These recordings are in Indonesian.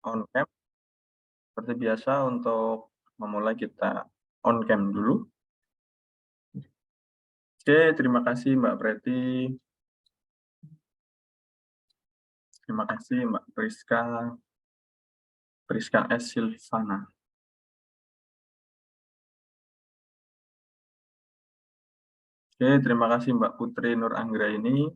on cam. Seperti biasa untuk memulai kita on cam dulu. Oke, terima kasih Mbak Preti. Terima kasih Mbak Priska S. Silvana. Oke, terima kasih Mbak Putri Nur Anggraini.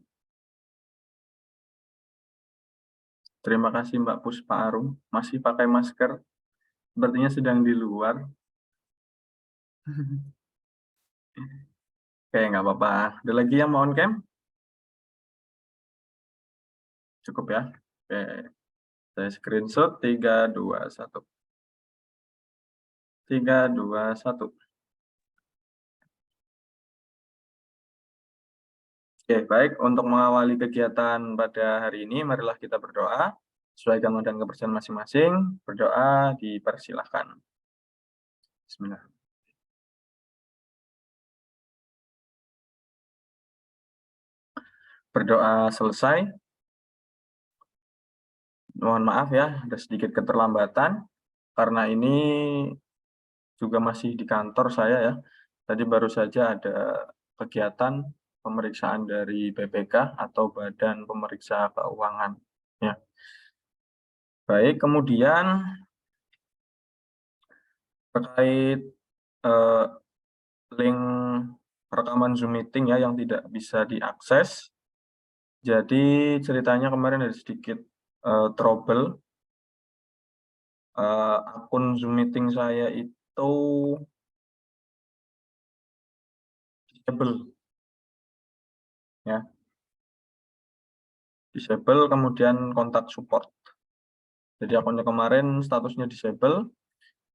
Terima kasih Mbak Puspa Arum. Masih pakai masker. Sepertinya sedang di luar. Oke, nggak apa-apa. Ada lagi yang mau on cam? Cukup ya. Oke, saya screenshot 3, 2, 1. 3, 2, 1. Oke, baik. Untuk mengawali kegiatan pada hari ini, marilah kita berdoa. Sesuai agama dan kepercayaan masing-masing, berdoa dipersilahkan. Bismillah. Berdoa selesai. Mohon maaf ya, ada sedikit keterlambatan. Karena ini juga masih di kantor saya ya. Tadi baru saja ada kegiatan pemeriksaan dari BPK atau Badan Pemeriksa Keuangan. Ya. Baik, kemudian terkait link rekaman Zoom meeting ya yang tidak bisa diakses. Jadi ceritanya kemarin ada sedikit trouble. Akun Zoom meeting saya itu disable. Ya. Disable kemudian kontak support. Jadi akunnya kemarin statusnya disable.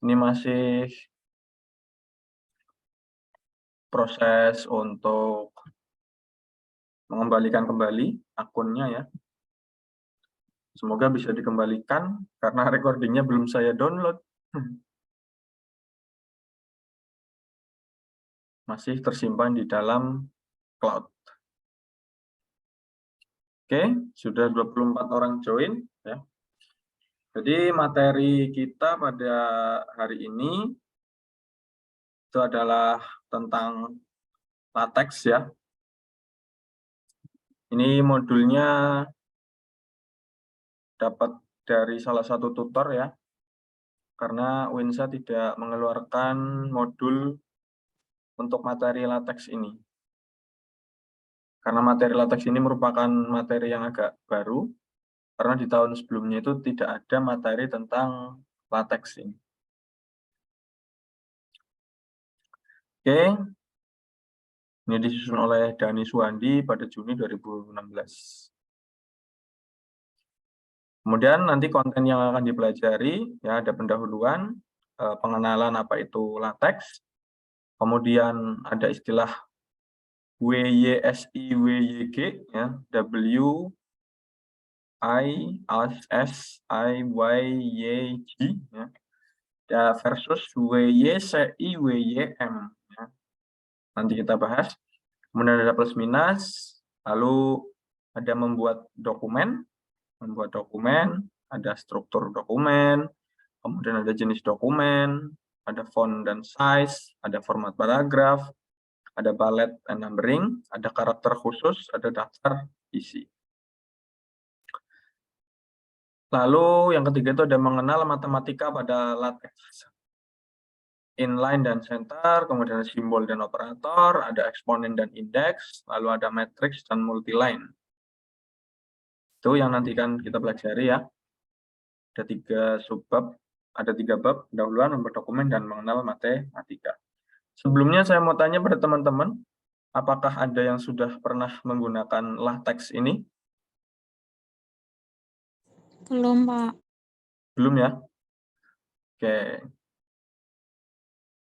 Ini masih proses untuk mengembalikan kembali akunnya ya. Semoga bisa dikembalikan karena recordingnya belum saya download. Masih tersimpan di dalam cloud. Oke, sudah 24 orang join ya. Jadi materi kita pada hari ini itu adalah tentang latex ya. Ini modulnya dapat dari salah satu tutor ya. Karena Winsa tidak mengeluarkan modul untuk materi latex ini. Karena materi latex ini merupakan materi yang agak baru. Karena di tahun sebelumnya itu tidak ada materi tentang latex ini. Oke, ini disusun oleh Dani Suwandi pada Juni 2016. Kemudian nanti konten yang akan dipelajari, ya ada pendahuluan, pengenalan apa itu latex, kemudian ada istilah WYSI, WYG, ya, W, I, S, I, Y, Y, G, ya, versus WYSI, WYM. Ya. Nanti kita bahas. Kemudian ada plus minus, lalu ada membuat dokumen, ada struktur dokumen, kemudian ada jenis dokumen, ada font dan size, ada format paragraf, ada bullet and numbering, ada karakter khusus, ada daftar isi. Lalu yang ketiga itu ada mengenal matematika pada latex. Inline dan center, kemudian ada simbol dan operator, ada eksponen dan indeks, lalu ada matrix dan multiline. Itu yang nanti kan kita pelajari ya. Ada 3 subbab, ada 3 bab, pendahuluan, membuat dokumen, dan mengenal matematika. Sebelumnya saya mau tanya pada teman-teman, apakah ada yang sudah pernah menggunakan latex ini? Belum, Pak. Belum ya? Oke.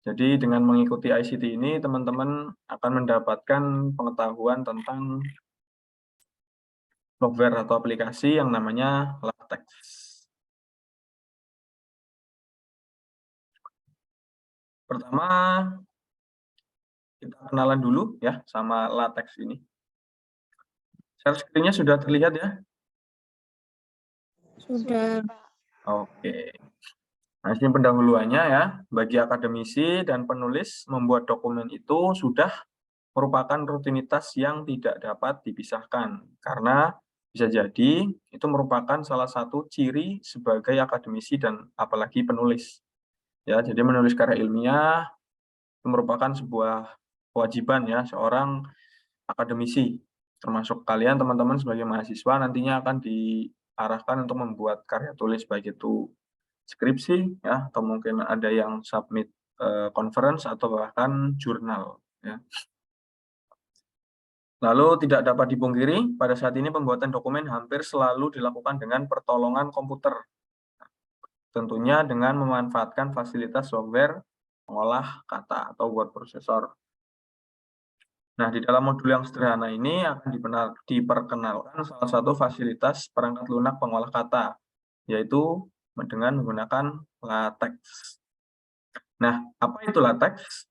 Jadi dengan mengikuti ICT ini, teman-teman akan mendapatkan pengetahuan tentang software atau aplikasi yang namanya latex. Pertama, kita kenalan dulu ya sama latex ini. Share screen-nya sudah terlihat ya? Sudah. Oke. Nah, ini pendahuluannya ya. Bagi akademisi dan penulis, membuat dokumen itu sudah merupakan rutinitas yang tidak dapat dipisahkan. Karena bisa jadi itu merupakan salah satu ciri sebagai akademisi dan apalagi penulis. Ya, jadi menulis karya ilmiah itu merupakan sebuah kewajiban ya seorang akademisi. Termasuk kalian teman-teman sebagai mahasiswa nantinya akan diarahkan untuk membuat karya tulis baik itu skripsi ya atau mungkin ada yang submit conference atau bahkan jurnal ya. Lalu tidak dapat dipungkiri pada saat ini pembuatan dokumen hampir selalu dilakukan dengan pertolongan komputer. Tentunya dengan memanfaatkan fasilitas software pengolah kata atau word processor. Nah, di dalam modul yang sederhana ini akan diperkenalkan salah satu fasilitas perangkat lunak pengolah kata, yaitu dengan menggunakan LaTeX. Nah, apa itu LaTeX?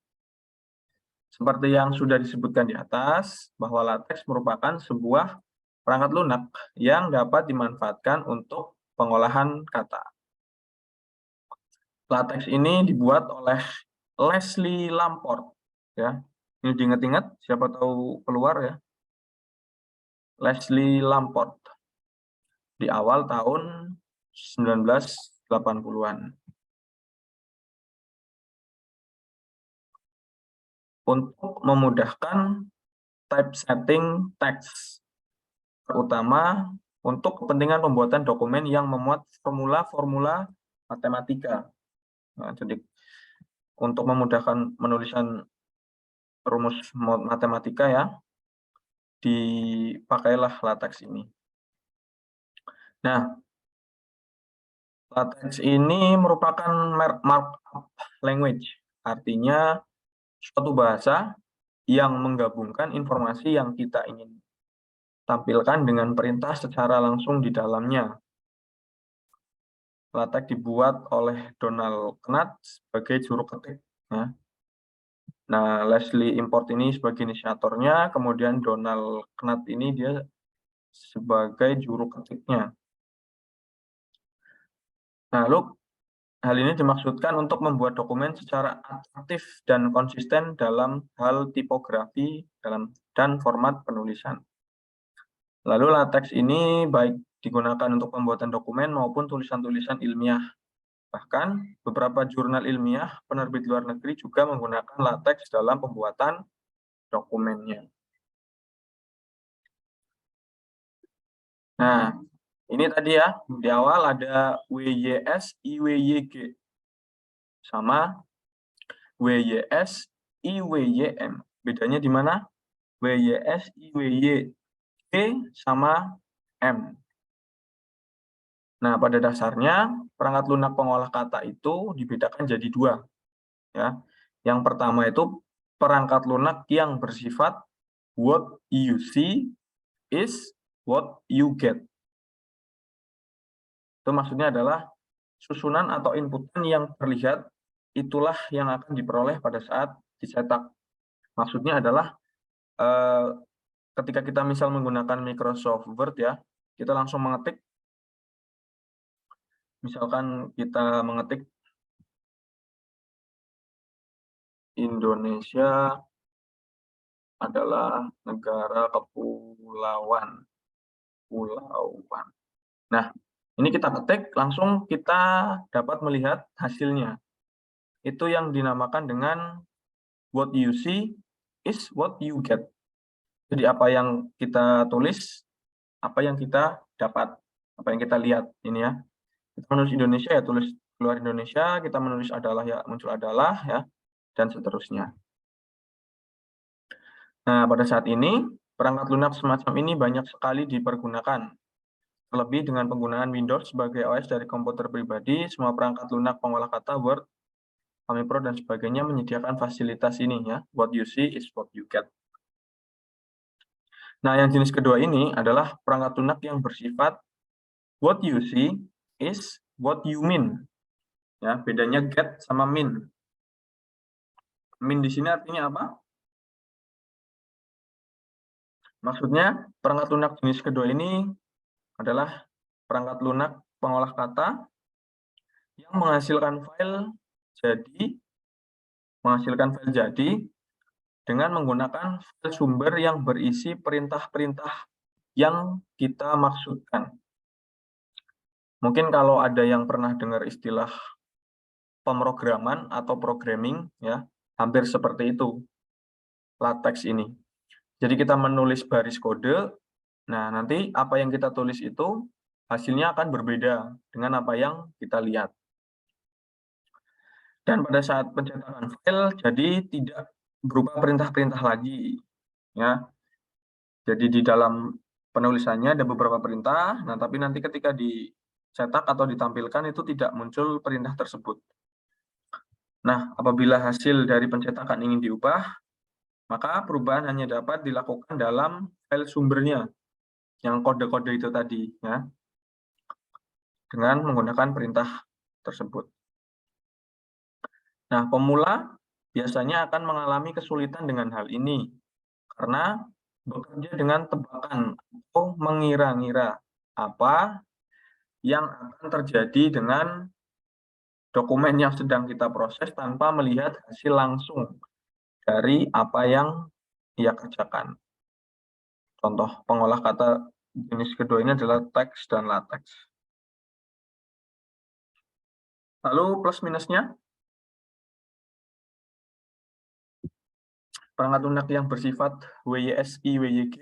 Seperti yang sudah disebutkan di atas, bahwa LaTeX merupakan sebuah perangkat lunak yang dapat dimanfaatkan untuk pengolahan kata. LaTeX ini dibuat oleh Leslie Lamport, ya. Ini diingat-ingat, siapa tahu keluar ya. Leslie Lamport di awal tahun 1980-an. Untuk memudahkan typesetting teks, terutama untuk kepentingan pembuatan dokumen yang memuat formula-formula matematika. Nah, jadi untuk memudahkan penulisan rumus matematika ya, dipakailah LaTeX ini. Nah, LaTeX ini merupakan markup language, artinya suatu bahasa yang menggabungkan informasi yang kita ingin tampilkan dengan perintah secara langsung di dalamnya. LaTeX dibuat oleh Donald Knuth sebagai juru ketik. Ya. Nah, Leslie Import ini sebagai inisiatornya, kemudian Donald Knuth ini dia sebagai juru ketiknya. Nah, lalu hal ini dimaksudkan untuk membuat dokumen secara atraktif dan konsisten dalam hal tipografi dan format penulisan. Lalu LaTeX ini baik digunakan untuk pembuatan dokumen maupun tulisan-tulisan ilmiah. Bahkan beberapa jurnal ilmiah penerbit luar negeri juga menggunakan LaTeX dalam pembuatan dokumennya. Nah, ini tadi ya, di awal ada WYS, IWYG, sama WYS, IWYM. Bedanya di mana? WYS, IWYG sama M. Nah, pada dasarnya perangkat lunak pengolah kata itu dibedakan jadi dua. Ya. Yang pertama itu perangkat lunak yang bersifat what you see is what you get. Itu maksudnya adalah susunan atau inputan yang terlihat itulah yang akan diperoleh pada saat dicetak. Maksudnya adalah ketika kita misal menggunakan Microsoft Word ya, kita langsung mengetik. Misalkan kita mengetik Indonesia adalah negara kepulauan. Nah, ini kita ketik, langsung kita dapat melihat hasilnya. Itu yang dinamakan dengan what you see is what you get. Jadi apa yang kita tulis, apa yang kita dapat, apa yang kita lihat ini ya. Kita menulis Indonesia ya tulis keluar Indonesia, kita menulis adalah ya muncul adalah ya, dan seterusnya. Nah, pada saat ini perangkat lunak semacam ini banyak sekali dipergunakan. Terlebih dengan penggunaan Windows sebagai OS dari komputer pribadi, semua perangkat lunak pengolah kata Word, Pro dan sebagainya menyediakan fasilitas ini ya. What you see is what you get. Nah, yang jenis kedua ini adalah perangkat lunak yang bersifat what you see is what you mean. Ya, bedanya get sama mean. Mean di sini artinya apa? Maksudnya perangkat lunak jenis kedua ini adalah perangkat lunak pengolah kata yang menghasilkan file jadi dengan menggunakan file sumber yang berisi perintah-perintah yang kita maksudkan. Mungkin kalau ada yang pernah dengar istilah pemrograman atau programming, ya, hampir seperti itu LaTeX ini. Jadi kita menulis baris kode, nah nanti apa yang kita tulis itu hasilnya akan berbeda dengan apa yang kita lihat. Dan pada saat pencetakan file, jadi tidak berupa perintah-perintah lagi, ya. Jadi di dalam penulisannya ada beberapa perintah, nah tapi nanti ketika dicetak atau ditampilkan itu tidak muncul perintah tersebut. Nah, apabila hasil dari pencetakan ingin diubah, maka perubahan hanya dapat dilakukan dalam file sumbernya, yang kode-kode itu tadi, ya, dengan menggunakan perintah tersebut. Nah, pemula biasanya akan mengalami kesulitan dengan hal ini, karena bekerja dengan tebakan atau mengira-ngira apa yang akan terjadi dengan dokumen yang sedang kita proses tanpa melihat hasil langsung dari apa yang ia kerjakan. Contoh pengolah kata jenis kedua ini adalah teks dan latex. Lalu plus minusnya, perangkat lunak yang bersifat WYSI, WYG,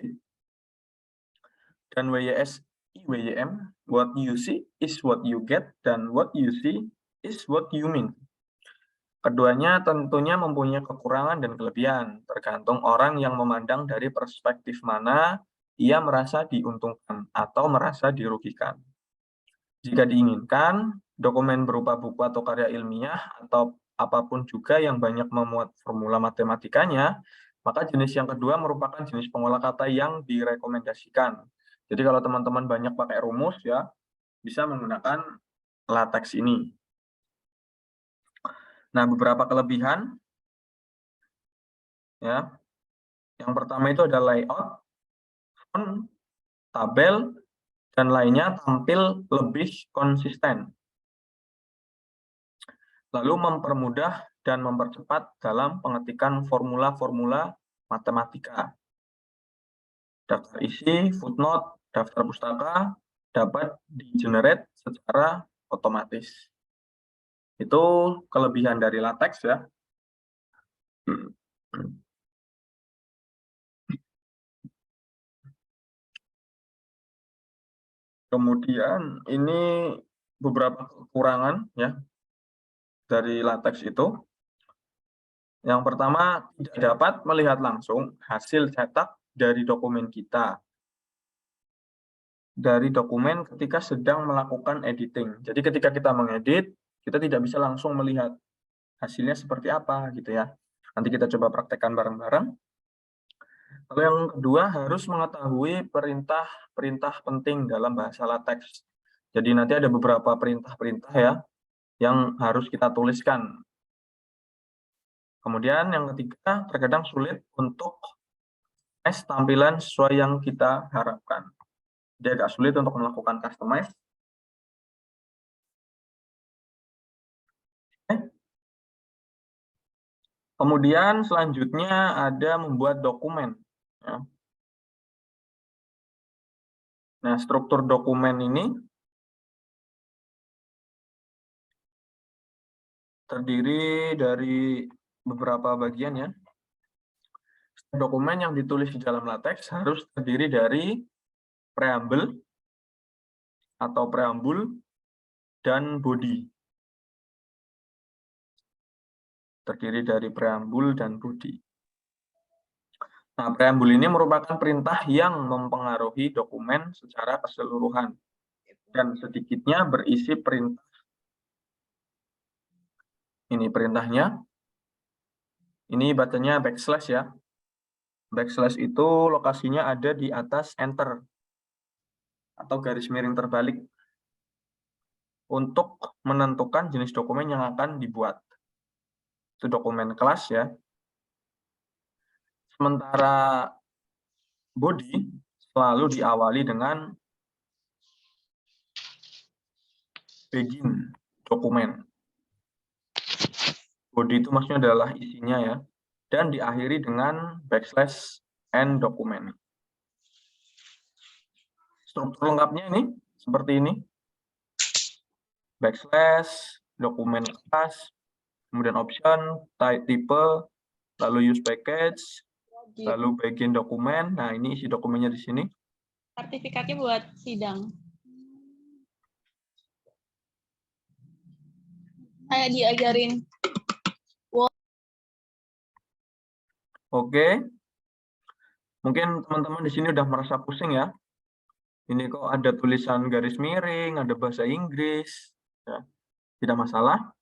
dan WYSI, WYM, what you see is what you get, dan what you see is what you mean. Keduanya tentunya mempunyai kekurangan dan kelebihan, tergantung orang yang memandang dari perspektif mana ia merasa diuntungkan atau merasa dirugikan. Jika diinginkan, dokumen berupa buku atau karya ilmiah atau apapun juga yang banyak memuat formula matematikanya, maka jenis yang kedua merupakan jenis pengolah kata yang direkomendasikan. Jadi kalau teman-teman banyak pakai rumus, ya, bisa menggunakan LaTeX ini. Nah, beberapa kelebihan, ya. Yang pertama itu ada layout, font, tabel, dan lainnya tampil lebih konsisten. Lalu mempermudah dan mempercepat dalam pengetikan formula-formula matematika. Daftar isi, footnote, daftar pustaka dapat di-generate secara otomatis. Itu kelebihan dari LaTeX, ya. Kemudian ini beberapa kekurangan, ya, dari LaTeX itu. Yang pertama, tidak dapat melihat langsung hasil cetak dari dokumen kita. Dari dokumen ketika sedang melakukan editing. Jadi ketika kita mengedit, kita tidak bisa langsung melihat hasilnya seperti apa, gitu ya. Nanti kita coba praktekkan bareng-bareng. Lalu yang kedua, harus mengetahui perintah-perintah penting dalam bahasa LaTeX. Jadi nanti ada beberapa perintah-perintah, ya, yang harus kita tuliskan. Kemudian yang ketiga, terkadang sulit untuk tampilan sesuai yang kita harapkan. Jadi agak sulit untuk melakukan customize. Kemudian selanjutnya ada membuat dokumen. Ya. Nah, struktur dokumen ini terdiri dari beberapa bagian, ya. Dokumen yang ditulis di dalam LaTeX harus terdiri dari preamble atau preambul dan body. Terdiri dari preambul dan body. Nah, preambul ini merupakan perintah yang mempengaruhi dokumen secara keseluruhan dan sedikitnya berisi perintah. Ini perintahnya. Ini buttonnya backslash, ya. Backslash itu lokasinya ada di atas enter atau garis miring terbalik untuk menentukan jenis dokumen yang akan dibuat. Itu dokumen kelas, ya. Sementara body selalu diawali dengan begin. dokumen. Body itu maksudnya adalah isinya ya. Dan diakhiri dengan backslash and dokumen. Struktur lengkapnya ini seperti ini. Backslash, dokumen class, kemudian option, tipe, lalu use package, lalu bagian dokumen. Nah, ini isi dokumennya di sini. Sertifikatnya buat sidang. Kayak diajarin. Oke. Mungkin teman-teman di sini udah merasa pusing ya. Ini kok ada tulisan garis miring, ada bahasa Inggris. Ya, tidak masalah.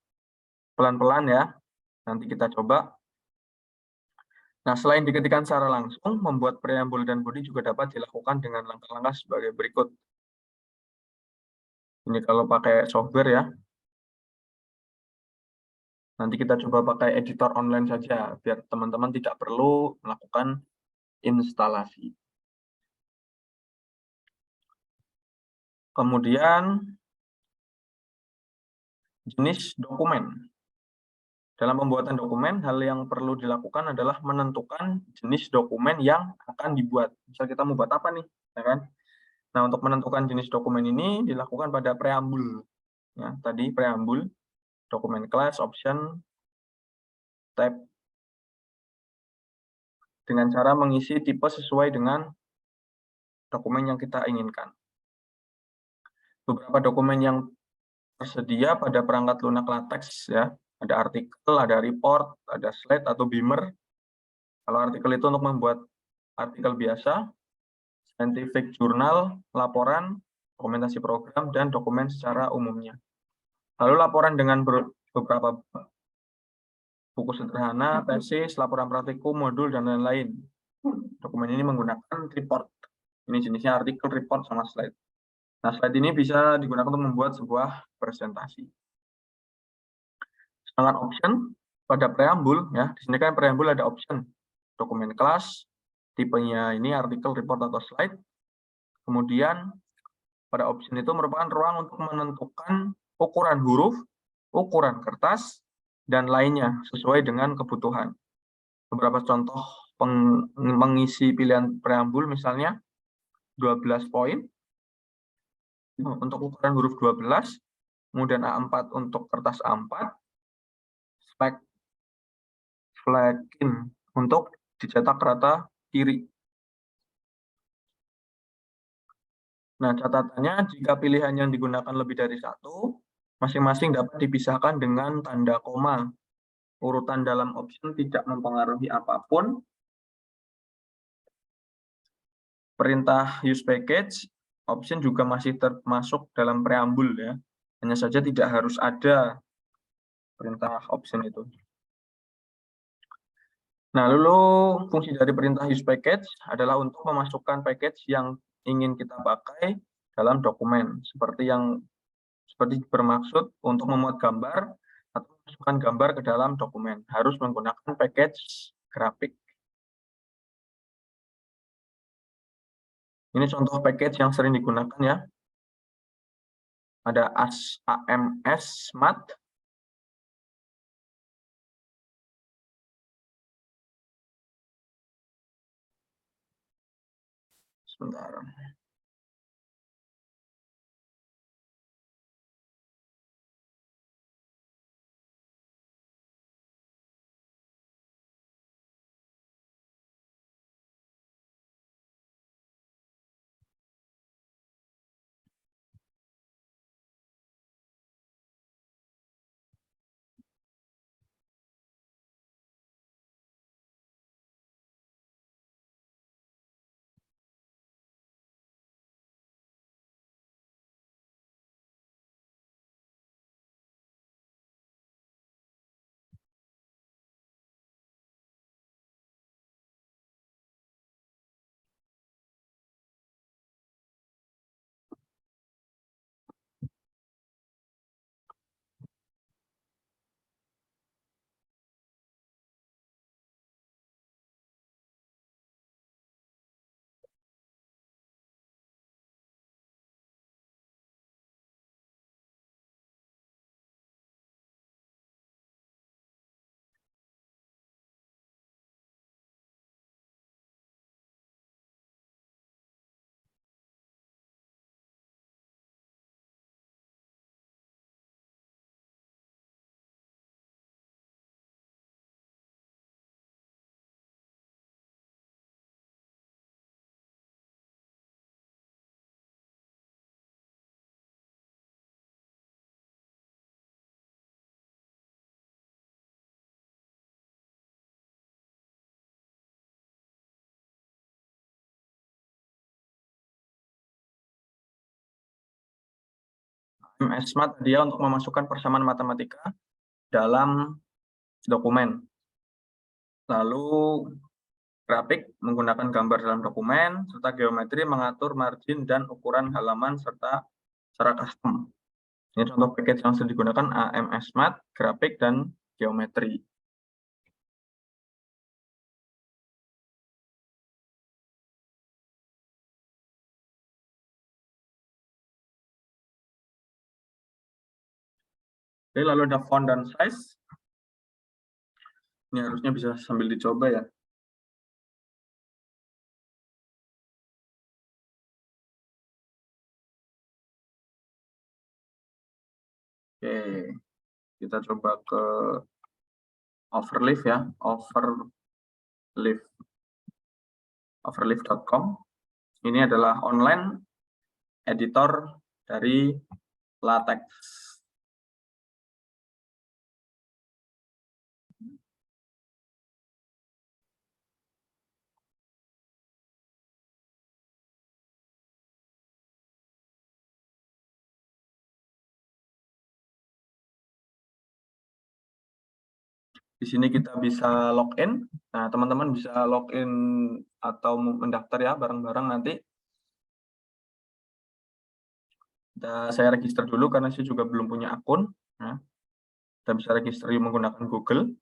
Pelan-pelan ya. Nanti kita coba. Nah, selain diketikkan secara langsung, membuat preambul dan body juga dapat dilakukan dengan langkah-langkah sebagai berikut. Ini kalau pakai software ya. Nanti kita coba pakai editor online saja, biar teman-teman tidak perlu melakukan instalasi. Kemudian, jenis dokumen. Dalam pembuatan dokumen, hal yang perlu dilakukan adalah menentukan jenis dokumen yang akan dibuat. Misal kita mau buat apa nih, ya kan? Nah, untuk menentukan jenis dokumen ini dilakukan pada preambul. Ya, tadi preambul, dokumen class, option, tab, dengan cara mengisi tipe sesuai dengan dokumen yang kita inginkan. Beberapa dokumen yang tersedia pada perangkat lunak latex ya, ada artikel, ada report, ada slide atau beamer. Kalau artikel itu untuk membuat artikel biasa, scientific journal, laporan, dokumentasi program, dan dokumen secara umumnya. Lalu laporan dengan beberapa buku sederhana, tesis, laporan praktikum, modul, dan lain-lain. Dokumen ini menggunakan report. Ini jenisnya artikel, report, sama slide. Nah, slide ini bisa digunakan untuk membuat sebuah presentasi. Sedangkan option pada preambul, ya, di sini kan preambul ada option. Dokumen kelas, tipenya ini artikel, report, atau slide. Kemudian pada option itu merupakan ruang untuk menentukan ukuran huruf, ukuran kertas, dan lainnya sesuai dengan kebutuhan. Beberapa contoh mengisi pilihan preambul misalnya 12 poin untuk ukuran huruf 12, kemudian A4 untuk kertas A4, flagging untuk dicetak rata kiri. Nah, catatannya jika pilihan yang digunakan lebih dari satu, masing-masing dapat dipisahkan dengan tanda koma. Urutan dalam option tidak mempengaruhi apapun. Perintah use package, option juga masih termasuk dalam preambul ya. Hanya saja tidak harus ada perintah option itu. Nah, lalu fungsi dari perintah use package adalah untuk memasukkan package yang ingin kita pakai dalam dokumen, seperti bermaksud untuk memuat gambar atau memasukkan gambar ke dalam dokumen, harus menggunakan package grafik. Ini contoh package yang sering digunakan ya. Ada AMS Math. Sebentar. AMS Smart dia untuk memasukkan persamaan matematika dalam dokumen. Lalu grafik menggunakan gambar dalam dokumen, serta geometri mengatur margin dan ukuran halaman serta secara custom. Ini contoh package yang sering digunakan AMS Smart, grafik, dan geometri. Oke, lalu ada font dan size. Ini harusnya bisa sambil dicoba ya. Oke, kita coba ke Overleaf ya, overleaf.com. Ini adalah online editor dari LaTeX. Di sini kita bisa login. Nah, teman-teman bisa login atau mendaftar ya bareng-bareng nanti. Saya register dulu karena saya juga belum punya akun. Nah, kita bisa register menggunakan Google.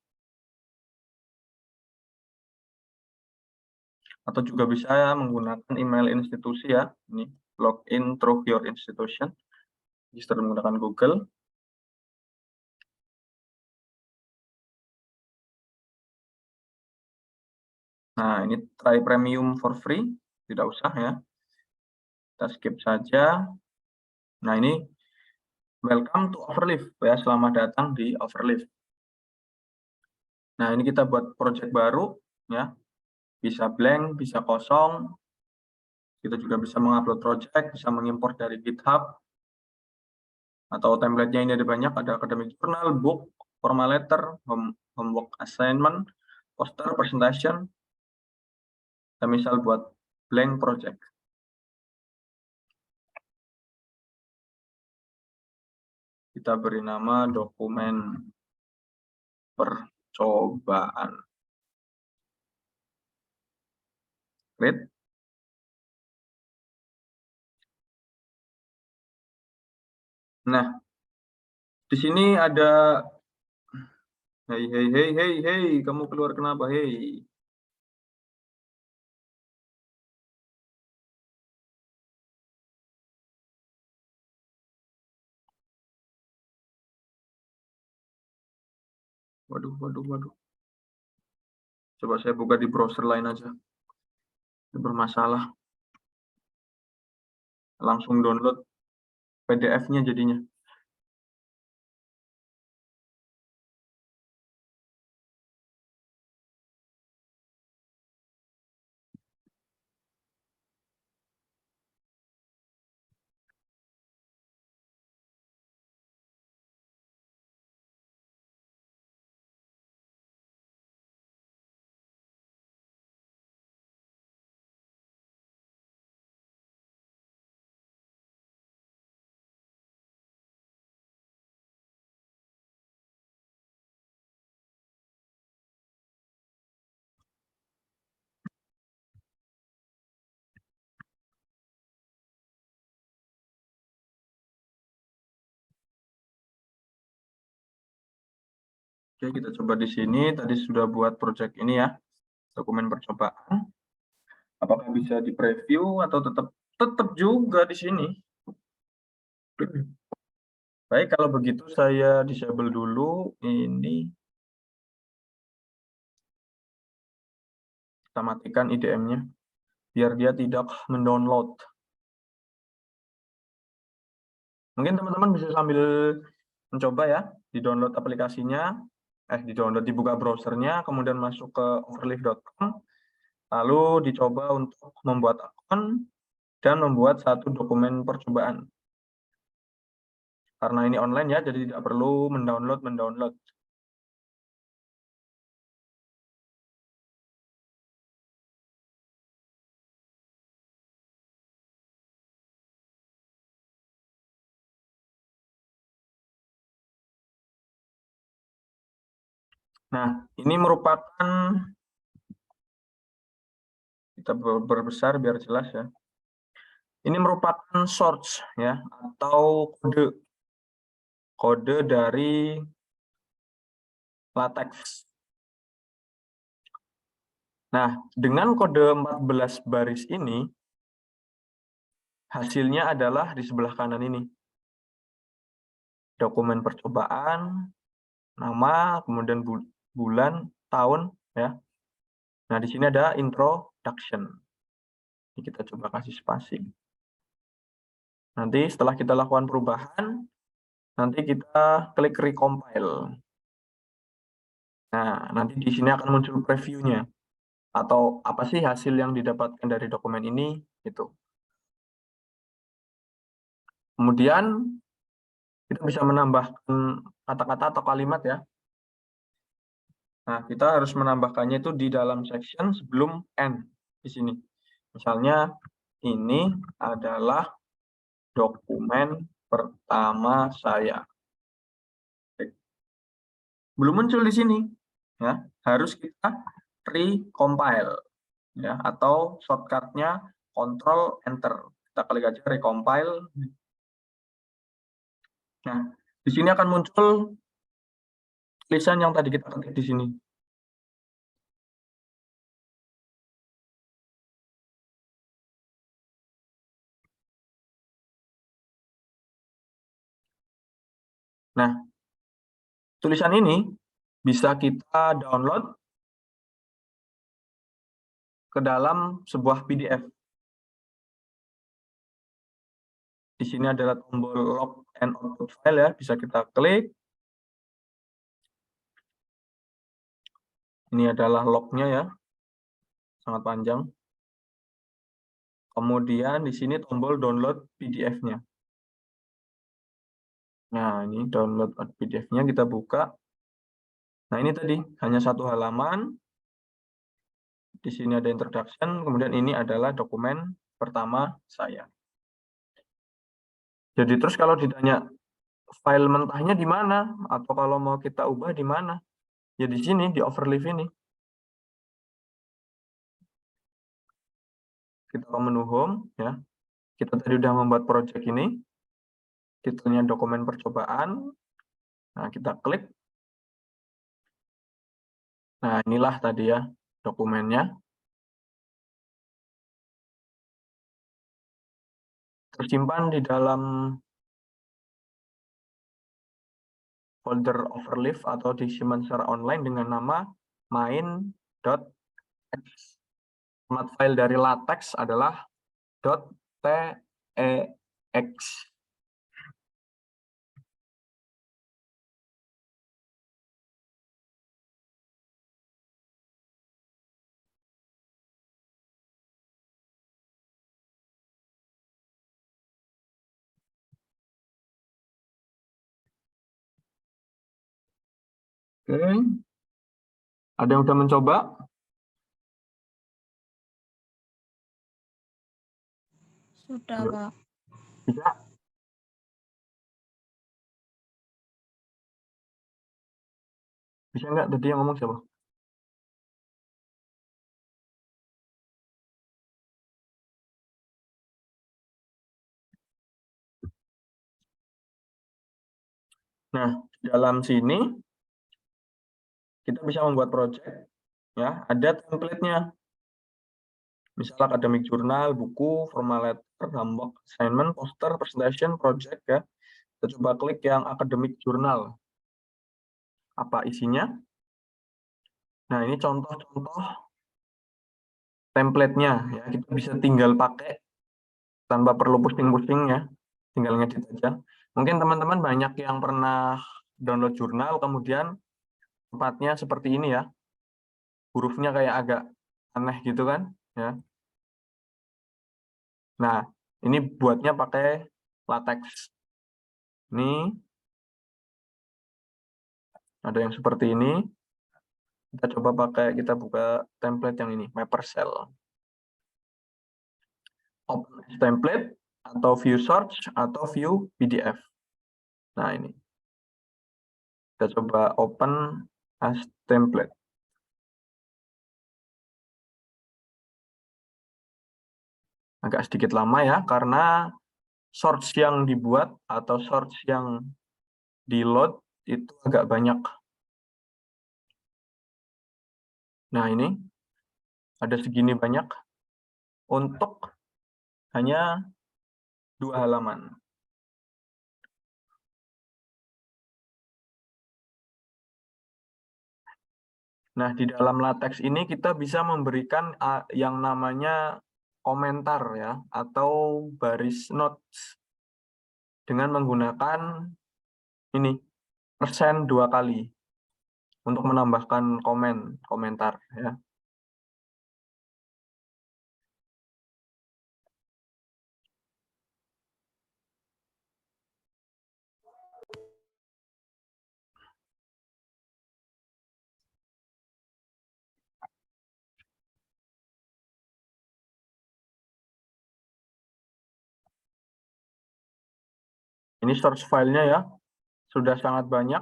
Atau juga bisa menggunakan email institusi ya. Ini login through your institution. Register menggunakan Google. Nah, ini try premium for free, tidak usah ya. Kita skip saja. Nah, ini welcome to Overleaf ya, selamat datang di Overleaf. Nah, ini kita buat project baru ya. Bisa blank, bisa kosong. Kita juga bisa mengupload project, bisa mengimport dari GitHub. Atau template-nya ini ada banyak, ada academic journal, book, formal letter, homework assignment, poster, presentation. Kita misal buat blank project. Kita beri nama dokumen percobaan. Create. Nah, di sini ada hey, kamu keluar kenapa? Hey. Waduh. Coba saya buka di browser lain aja. Ini bermasalah. Langsung download PDF-nya jadinya. Oke, kita coba di sini. Tadi sudah buat project ini ya, dokumen percobaan. Apakah bisa di preview atau tetap juga di sini? Baik, kalau begitu saya disable dulu ini. Kita matikan IDM-nya biar dia tidak mendownload. Mungkin teman-teman bisa sambil mencoba ya, di-download aplikasinya, di-download, dibuka browsernya, kemudian masuk ke overleaf.com, lalu dicoba untuk membuat akun dan membuat satu dokumen percobaan. Karena ini online ya, jadi tidak perlu mendownload. Nah, ini merupakan, kita berbesar biar jelas ya. Ini merupakan source ya, atau kode dari LaTeX. Nah, dengan kode 14 baris ini, hasilnya adalah di sebelah kanan ini. Dokumen percobaan, nama, kemudian bulan, tahun, ya. Nah, di sini ada introduction. Ini kita coba kasih spasi. Nanti setelah kita lakukan perubahan, nanti kita klik recompile. Nah, nanti di sini akan muncul previewnya. Atau apa sih hasil yang didapatkan dari dokumen ini, gitu. Kemudian, kita bisa menambahkan kata-kata atau kalimat ya. Nah, kita harus menambahkannya itu di dalam section sebelum end di sini. Misalnya, ini adalah dokumen pertama saya. Belum muncul di sini, ya. Harus kita recompile, ya, atau shortcutnya Ctrl Enter. Kita klik aja recompile. Nah, di sini akan muncul tulisan yang tadi kita ketik di sini. Nah, tulisan ini bisa kita download ke dalam sebuah PDF. Di sini adalah tombol log and output file ya, bisa kita klik. Ini adalah lognya ya, sangat panjang. Kemudian di sini tombol download PDF-nya. Nah, ini download PDF-nya kita buka. Nah, ini tadi hanya satu halaman. Di sini ada introduction, kemudian ini adalah dokumen pertama saya. Jadi terus kalau ditanya file mentahnya di mana atau kalau mau kita ubah di mana? Ya di sini di overleaf ini. Kita ke menu home ya. Kita tadi udah membuat project ini. Titelnya dokumen percobaan. Nah, kita klik. Nah, inilah tadi ya dokumennya. Tersimpan di dalam folder overleaf atau disimpan secara online dengan nama main.txt. Format file dari LaTeX adalah .tex. Oke. Ada yang sudah mencoba? Sudah, Pak. Bisa? Bisa nggak? Tadi yang ngomong siapa? Nah, di dalam sini kita bisa membuat project, ya. Ada template-nya. Misal academic journal, buku, formal letter, handbook, assignment, poster, presentation, project, ya. Kita coba klik yang academic journal. Apa isinya? Nah, ini contoh-contoh template-nya, ya. Kita bisa tinggal pakai tanpa perlu pusing-pusing, ya. Tinggal ngedit aja. Mungkin teman-teman banyak yang pernah download jurnal, kemudian tempatnya seperti ini ya. Hurufnya kayak agak aneh gitu kan, ya. Nah, ini buatnya pakai LaTeX. Ini ada yang seperti ini. Kita coba kita buka template yang ini, Mapper Cell. Open as template atau view source atau view PDF. Nah, ini. Kita coba open as template. Agak sedikit lama ya, karena source yang dibuat atau source yang di load itu agak banyak. Nah, ini ada segini banyak untuk hanya 2 halaman. Nah, di dalam LaTeX ini kita bisa memberikan yang namanya komentar ya, atau baris notes dengan menggunakan ini persen 2 kali untuk menambahkan komentar ya. Ini source filenya ya, sudah sangat banyak.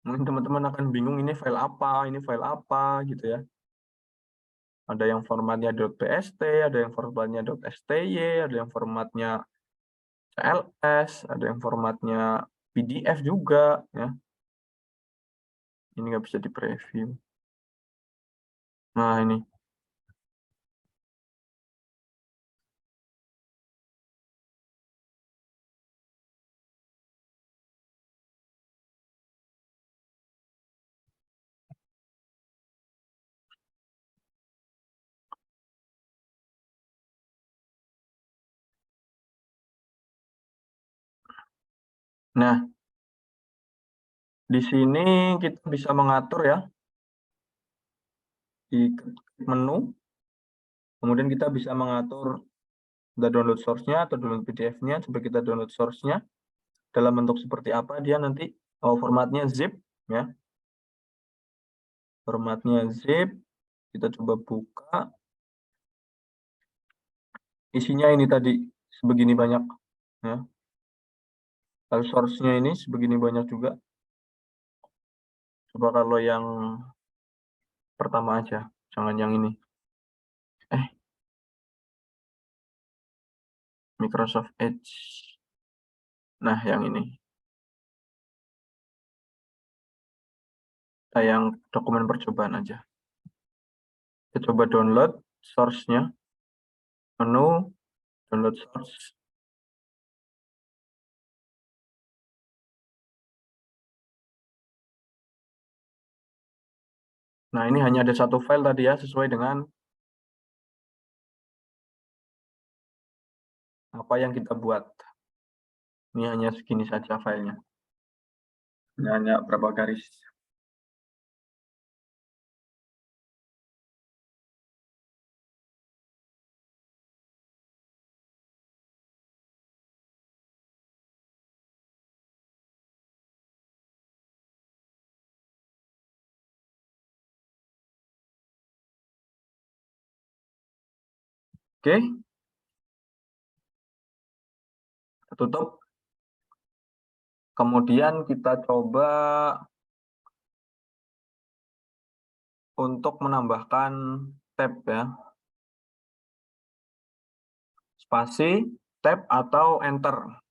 Mungkin teman-teman akan bingung ini file apa gitu ya. Ada yang formatnya .pst, ada yang formatnya .sty, ada yang formatnya CLS, ada yang formatnya PDF juga ya. Ini nggak bisa di preview. Nah, ini. Nah, di sini kita bisa mengatur ya, di menu, kemudian kita bisa mengatur kita download source-nya atau download PDF-nya, coba kita download source-nya dalam bentuk seperti apa dia nanti, formatnya zip ya, formatnya zip, kita coba buka, isinya ini tadi sebegini banyak ya, lalu source-nya ini sebegini banyak juga. Coba kalau yang pertama aja, jangan yang ini. Microsoft Edge. Nah, yang ini. Yang dokumen percobaan aja. Kita coba download source-nya. Menu, download source. Nah, ini hanya ada satu file tadi ya, sesuai dengan apa yang kita buat. Ini hanya segini saja filenya. Ini hanya berapa garis. Oke. Kita tutup. Kemudian kita coba untuk menambahkan tab ya. Spasi, tab, atau enter.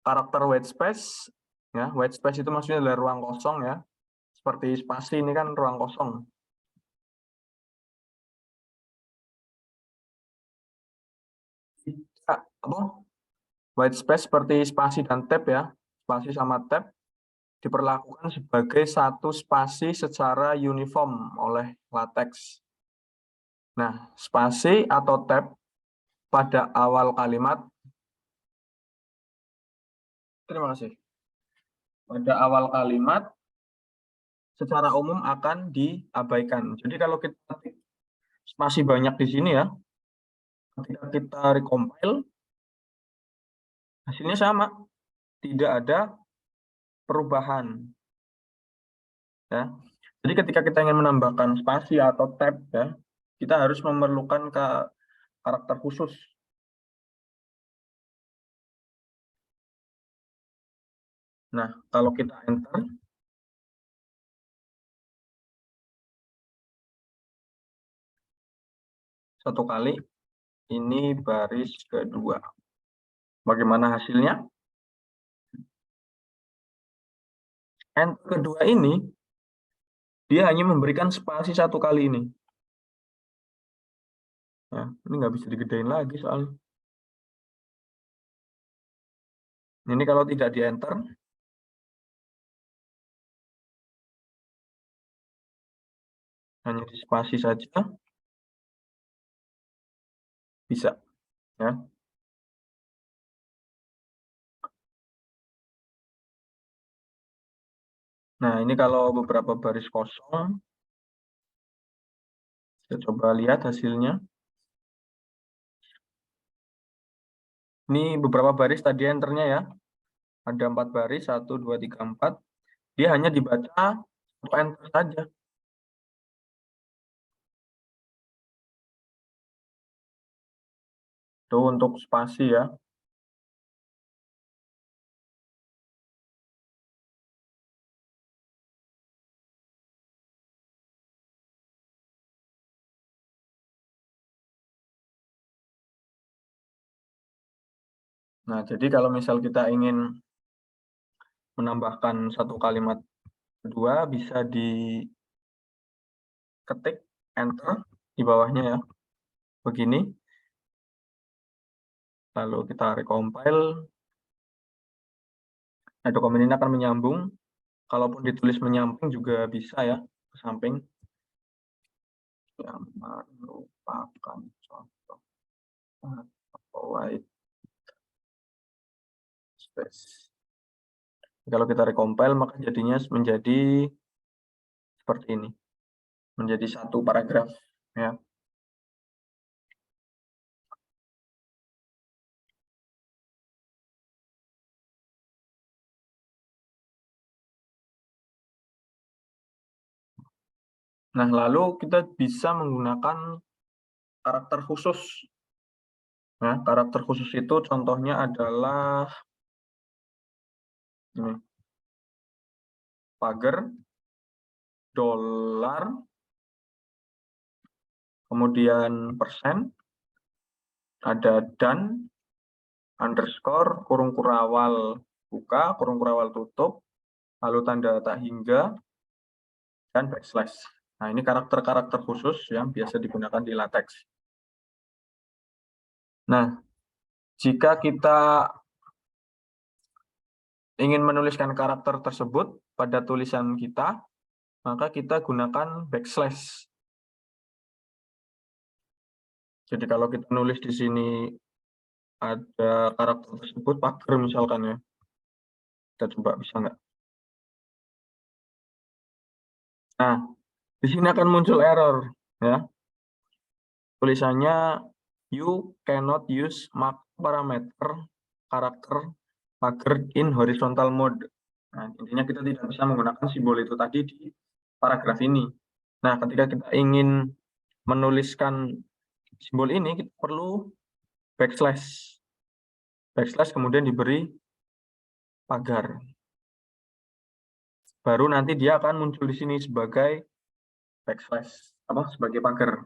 Karakter white space, ya, white space itu maksudnya adalah ruang kosong ya. Seperti spasi ini kan ruang kosong. White space seperti spasi dan tab ya, spasi sama tab diperlakukan sebagai satu spasi secara uniform oleh LaTeX. Nah, spasi atau tab pada awal kalimat, terima kasih. Pada awal kalimat secara umum akan diabaikan. Jadi kalau kita masih banyak di sini ya, ketika kita recompile, hasilnya sama, tidak ada perubahan. Ya. Jadi ketika kita ingin menambahkan spasi atau tab, ya, kita harus memerlukan karakter khusus. Nah, kalau kita enter, 1 kali, ini baris kedua. Bagaimana hasilnya? Enter kedua ini, dia hanya memberikan spasi 1 kali ini. Ya, ini nggak bisa digedein lagi soalnya. Ini kalau tidak di enter, hanya di spasi saja, bisa. Ya. Nah, ini kalau beberapa baris kosong, kita coba lihat hasilnya. Ini beberapa baris tadi enternya ya. Ada 4 baris, 1, 2, 3, 4. Dia hanya dibaca 1 enter saja. Itu untuk spasi ya. Nah, jadi kalau misal kita ingin menambahkan 1 kalimat kedua, bisa diketik enter di bawahnya ya. Begini. Lalu kita recompile. Nah, dokumen ini akan menyambung. Kalaupun ditulis menyamping juga bisa ya, ke samping. Yang merupakan contoh white space. Kalau kita recompile, maka jadinya menjadi seperti ini. Menjadi 1 paragraf. Ya. Nah, lalu kita bisa menggunakan karakter khusus. Nah, karakter khusus itu contohnya adalah ini. Pagar, dolar, kemudian persen, ada dan, underscore, kurung kurawal buka, kurung kurawal tutup, lalu tanda tak hingga, dan backslash. Nah, ini karakter-karakter khusus yang biasa digunakan di LaTeX. Nah, jika kita ingin menuliskan karakter tersebut pada tulisan kita, maka kita gunakan backslash. Jadi kalau kita nulis di sini ada karakter tersebut, pagar misalkan ya. Kita coba bisa nggak? Nah, di sini akan muncul error ya. Tulisannya you cannot use mark parameter karakter pagar in horizontal mode. Nah, intinya kita tidak bisa menggunakan simbol itu tadi di paragraf ini. Nah, ketika kita ingin menuliskan simbol ini, kita perlu backslash. Backslash kemudian diberi pagar. Baru nanti dia akan muncul di sini sebagai backslash, sebagai pagar.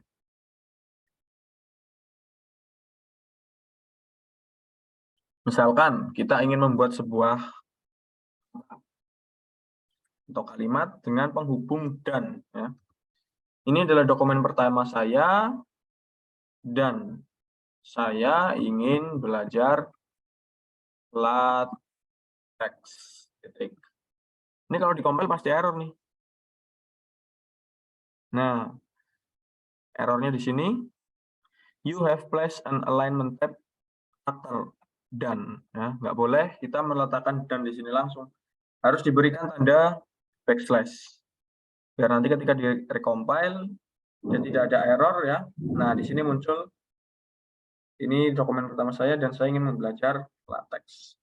Misalkan kita ingin membuat sebuah atau kalimat dengan penghubung dan. Ya. Ini adalah dokumen pertama saya dan saya ingin belajar LaTeX. Ini kalau dikompil pasti error nih. Nah, errornya di sini. You have placed an alignment tab after dan. Ya, nggak boleh kita meletakkan dan di sini langsung. Harus diberikan tanda backslash. Biar nanti ketika di recompile dan tidak ada error ya. Nah, di sini muncul ini dokumen pertama saya dan saya ingin belajar LaTeX.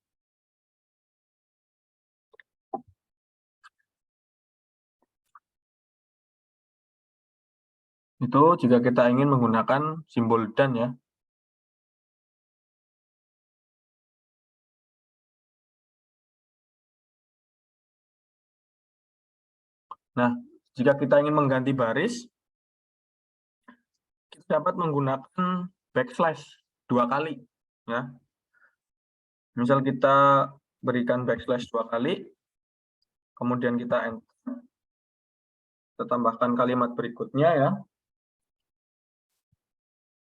Itu jika kita ingin menggunakan simbol dan ya. Nah, jika kita ingin mengganti baris, kita dapat menggunakan backslash 2 kali. Ya. Misal kita berikan backslash 2 kali, kemudian kita enter. Kita tambahkan kalimat berikutnya ya.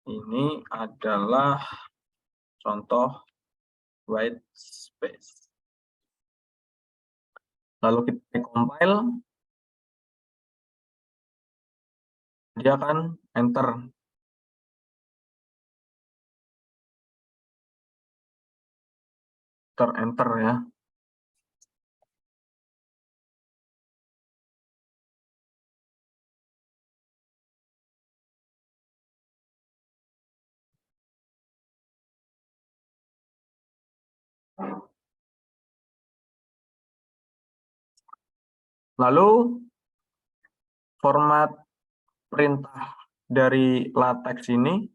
Ini adalah contoh white space. Lalu kita compile, dia akan enter. Enter ya. Lalu format perintah dari LaTeX ini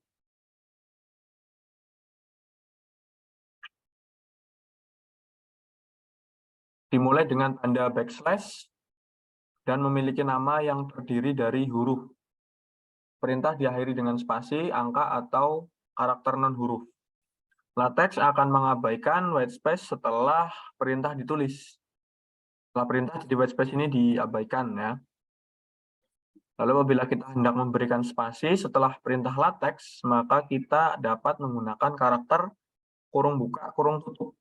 dimulai dengan tanda backslash dan memiliki nama yang terdiri dari huruf. Perintah diakhiri dengan spasi, angka, atau karakter non-huruf. LaTeX akan mengabaikan white space setelah perintah ditulis. Setelah perintah di white space ini diabaikan ya. Lalu apabila kita hendak memberikan spasi setelah perintah LaTeX, maka kita dapat menggunakan karakter kurung buka, kurung tutup.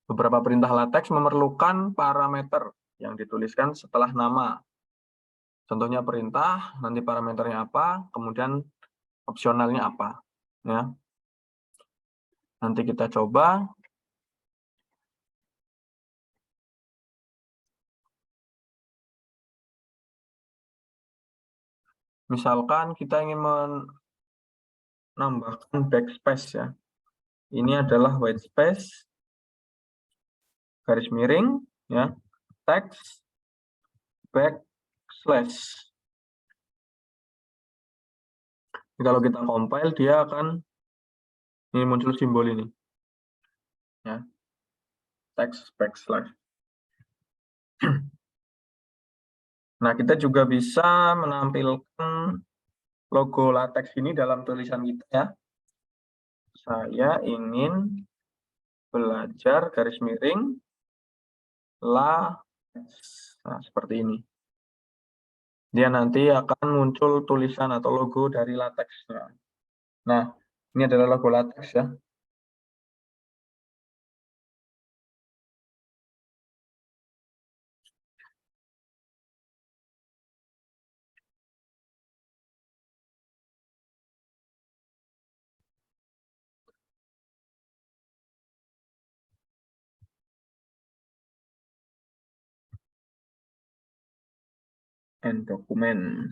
Beberapa perintah LaTeX memerlukan parameter yang dituliskan setelah nama. Contohnya perintah, nanti parameternya apa, kemudian opsionalnya apa. Ya. Nanti kita coba. Misalkan kita ingin menambahkan backspace ya. Ini adalah white space, garis miring, ya, text, backslash. Kalau kita compile, dia akan ini muncul simbol ini, ya, text backslash. Nah, kita juga bisa menampilkan logo LaTeX ini dalam tulisan kita ya. Saya ingin belajar garis miring LaTeX. Nah, seperti ini. Dia nanti akan muncul tulisan atau logo dari LaTeX-nya. Nah, ini adalah logo LaTeX ya. And dokumen.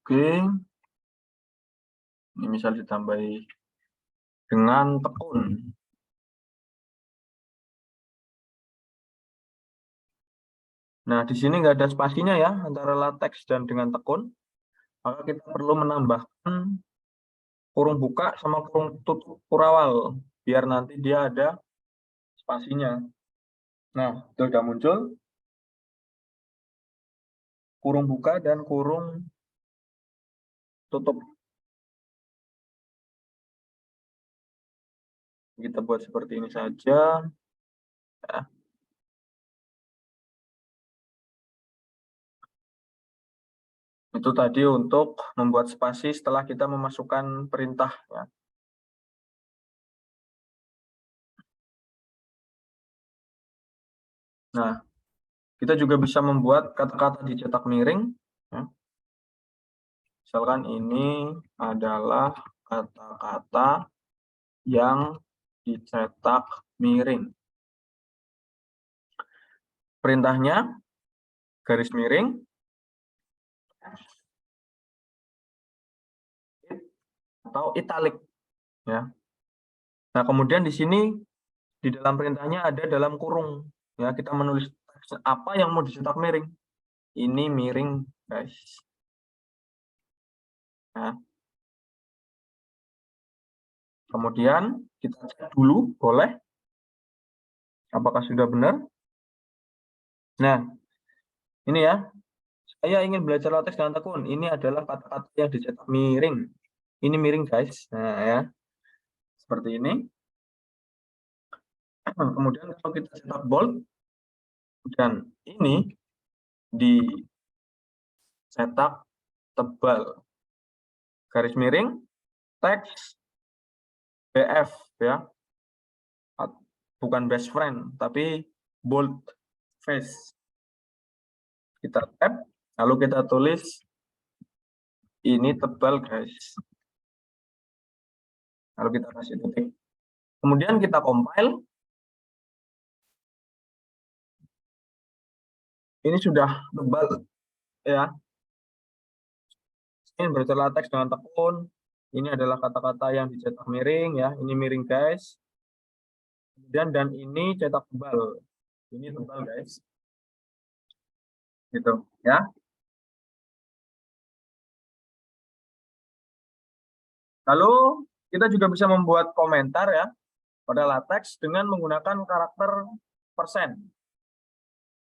Oke. Ini misal ditambahi dengan tekun. Nah, di sini nggak ada spasinya ya antara LaTeX dan dengan tekun. Maka kita perlu menambahkan kurung buka sama kurung tutup kurawal biar nanti dia ada spasinya. Nah, itu sudah muncul kurung buka dan kurung tutup. Kita buat seperti ini saja. Ya. Itu tadi untuk membuat spasi setelah kita memasukkan perintah. Ya. Nah, kita juga bisa membuat kata-kata dicetak miring. Ya. Misalkan ini adalah kata-kata yang dicetak miring. Perintahnya garis miring atau italic ya. Nah, kemudian di sini di dalam perintahnya ada dalam kurung ya, kita menulis apa yang mau dicetak miring. Ini miring, guys. Nah. Kemudian kita cek dulu boleh Apakah sudah benar? Nah, ini ya. Saya ingin belajar latex dengan tekun. Ini adalah kata-kata yang dicetak miring. Ini miring, guys. Nah, ya. Seperti ini. Kemudian kalau kita cetak bold, dan ini dicetak tebal. Garis miring, teks, BF, ya. Bukan best friend, tapi bold face. Kita tap, lalu kita tulis, ini tebal, guys. Lalu kita kasih titik. Kemudian kita compile. Ini sudah tebal, ya. Ini belajar latex dengan tekun. Ini adalah kata-kata yang dicetak miring, ya. Ini miring, guys. Kemudian dan ini cetak tebal. Ini tebal, guys. Gitu, ya. Lalu kita juga bisa membuat komentar, ya, pada latex dengan menggunakan karakter persen.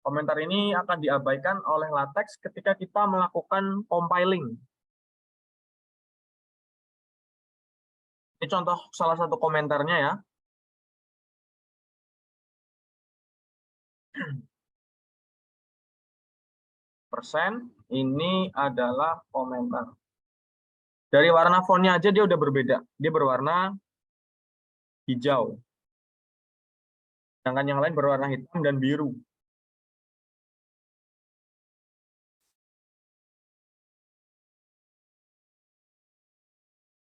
Komentar ini akan diabaikan oleh latex ketika kita melakukan compiling. Ini contoh salah satu komentarnya, ya. Persen ini adalah komentar. Dari warna fontnya aja dia udah berbeda. Dia berwarna hijau. Sedangkan yang lain berwarna hitam dan biru.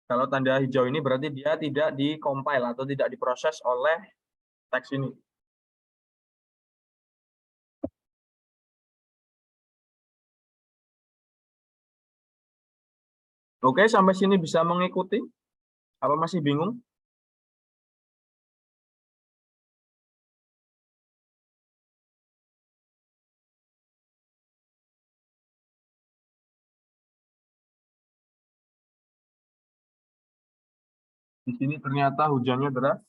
Kalau tanda hijau ini berarti dia tidak di-compile atau tidak diproses oleh teks ini. Oke, sampai sini bisa mengikuti? Apa masih bingung? Di sini ternyata hujannya deras.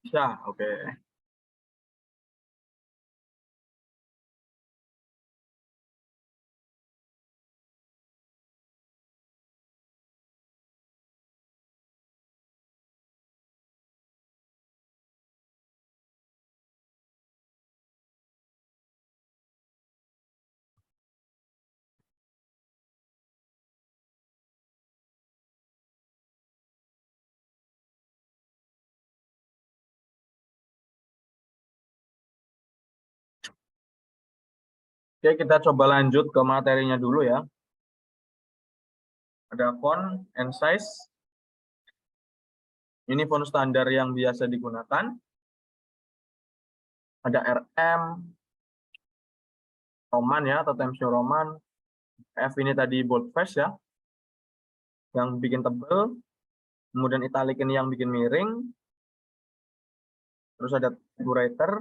Bisa, oke. Oke, kita coba lanjut ke materinya dulu, ya. Ada font and size. Ini font standar yang biasa digunakan. Ada RM, Roman, ya, atau Times New Roman. F ini tadi boldface, ya, yang bikin tebel. Kemudian italic ini yang bikin miring. Terus ada figurator,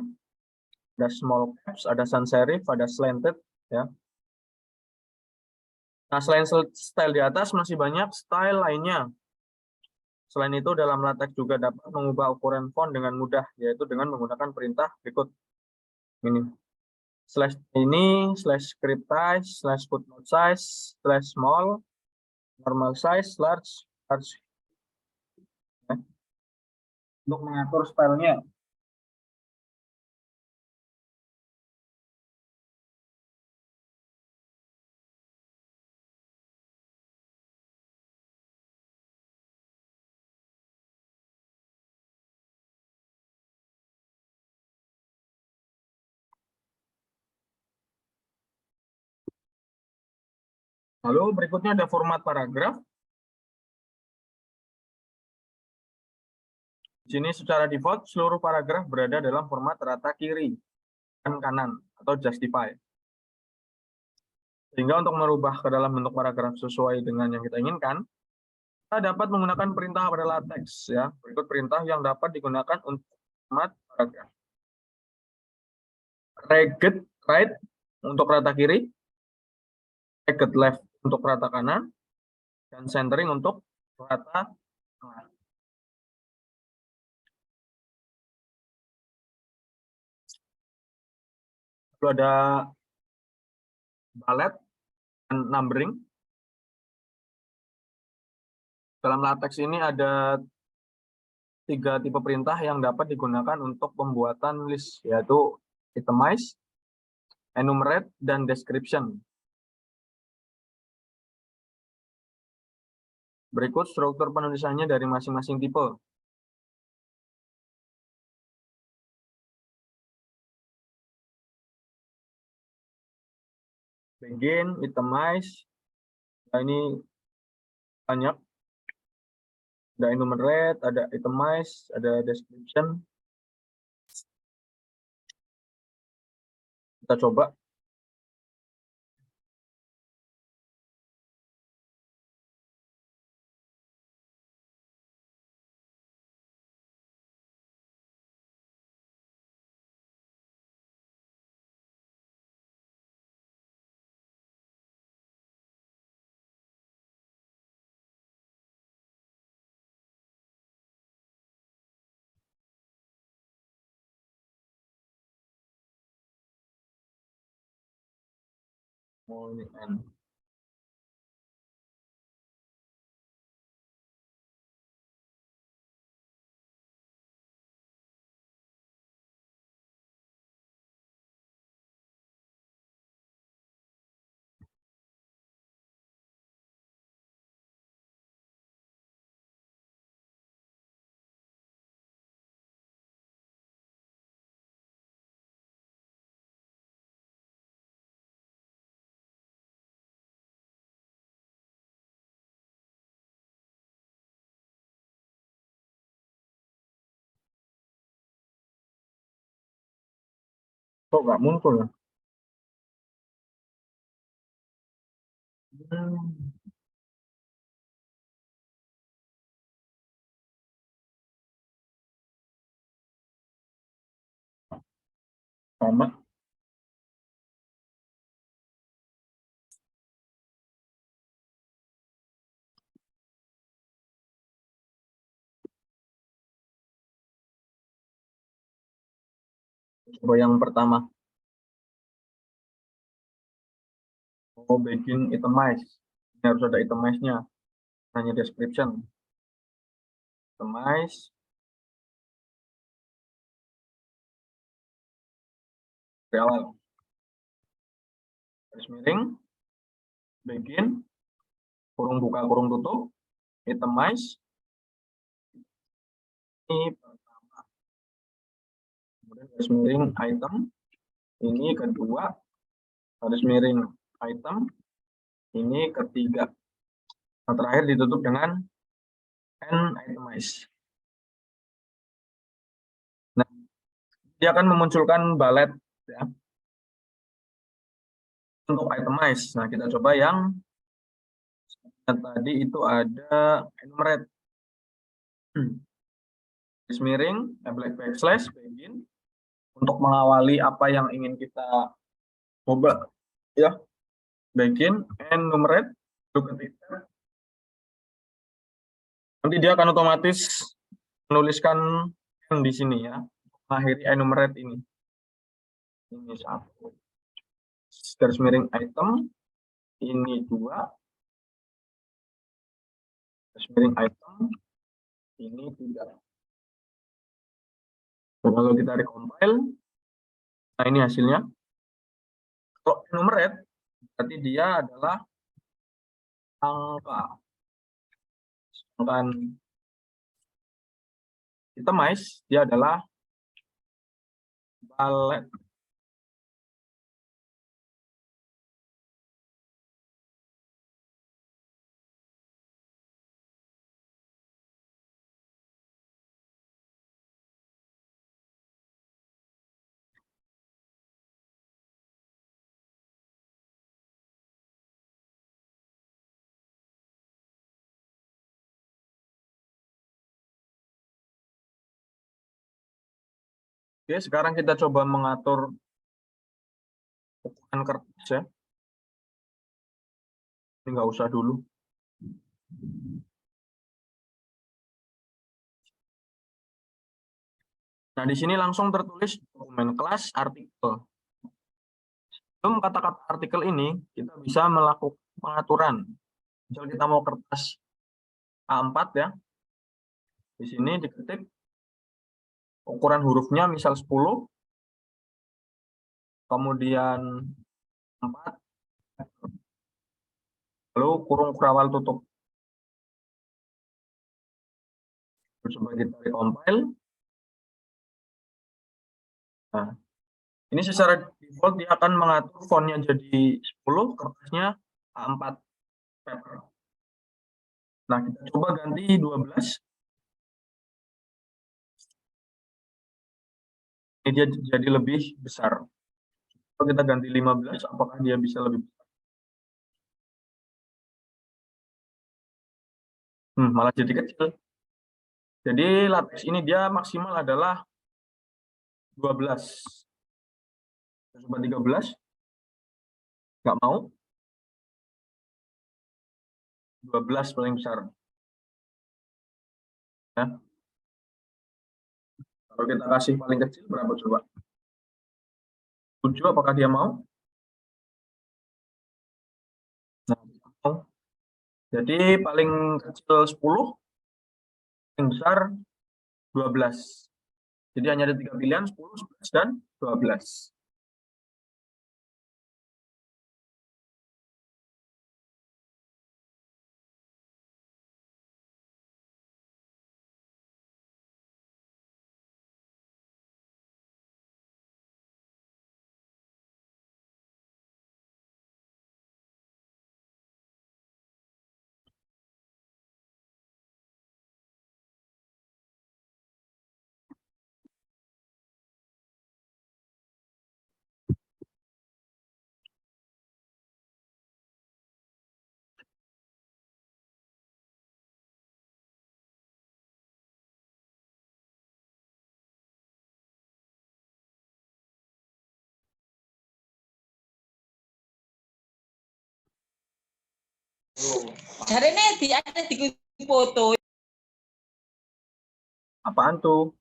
ada small caps, ada sans serif, ada slanted, ya. Nah, selain style di atas masih banyak style lainnya. Selain itu, dalam latex juga dapat mengubah ukuran font dengan mudah, yaitu dengan menggunakan perintah berikut. Ini. Slash ini, slash script size, slash footnote size, slash small, normal size, large, large. Untuk mengatur stylenya. Lalu berikutnya ada format paragraf. sini secara default seluruh paragraf berada dalam format rata kiri dan kanan atau justify. Sehingga untuk merubah ke dalam bentuk paragraf sesuai dengan yang kita inginkan, kita dapat menggunakan perintah pada LaTeX ya. Berikut perintah yang dapat digunakan untuk format paragraf. Ragged right untuk rata kiri, ragged left untuk rata kanan, dan centering untuk rata tengah. Lalu ada bullet dan numbering. Dalam LaTeX ini ada 3 tipe perintah yang dapat digunakan untuk pembuatan list, yaitu itemize, enumerate, dan description. Berikut struktur penulisannya dari masing-masing tipe. Begin, itemize, nah ini banyak. Ada enumerate, ada itemize, ada description. Kita coba. Oh, ini N. Kok nggak muncul ya? Hmm, sama. Coba yang pertama. Oh, begin itemize. Ini harus ada itemize-nya. Hanya description. Itemize. Dari awal. Garis miring. Begin. Kurung buka, kurung tutup. Itemize. Ini pertama. Kemudian garis miring item. Ini kedua. Garis miring item. Ini ketiga. Nah, terakhir ditutup dengan and itemize. Nah, dia akan memunculkan bullet ya, untuk itemize. Nah, kita coba yang tadi itu ada enumerate. Garis miring, black backslash, begin. Untuk mengawali apa yang ingin kita coba ya. Begin, enumerate, ketika. Nanti dia akan otomatis menuliskan di sini ya, mengakhiri enumerate ini. Ini satu. Garis miring item, ini dua. Garis miring item, ini tiga. Kalau kita recompile, nah ini hasilnya. Kalau enumerate, berarti dia adalah angka. Sedangkan itemize, dia adalah bullet. Oke, sekarang kita coba mengatur ukuran kertas ya. Ini nggak usah dulu. Nah, di sini langsung tertulis dokumen kelas artikel. Sebelum kata-kata artikel ini, kita bisa melakukan pengaturan. Misal kita mau kertas A4 ya. Di sini diketik ukuran hurufnya misal 10, kemudian 4, lalu kurung kurawal tutup. Coba kita recompile. Nah, ini secara default dia akan mengatur fontnya jadi 10, kertasnya A4 paper. Nah, kita coba ganti 12. Ini dia jadi lebih besar. Kalau kita ganti 15, apakah dia bisa lebih besar? Malah jadi kecil. Jadi latex ini dia maksimal adalah 12. Coba 13. Nggak mau. 12 paling besar. Ya. Kalau kita kasih paling kecil berapa coba? 7, apakah dia mau? Nah, mau. Jadi paling kecil 10, paling besar 12. Jadi hanya ada 3 pilihan, 10, 11, dan 12. Jarene ada di foto. Apaan tuh?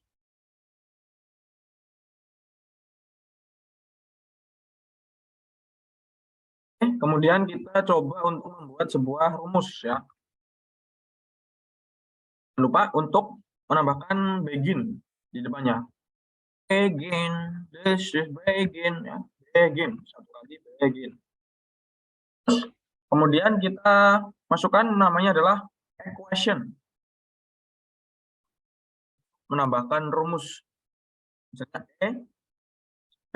Kemudian kita coba untuk membuat sebuah rumus ya. Jangan lupa untuk menambahkan begin di depannya. Begin, this is begin ya. Begin, satu kali begin. Kemudian kita masukkan namanya adalah equation. Menambahkan rumus. Misalnya E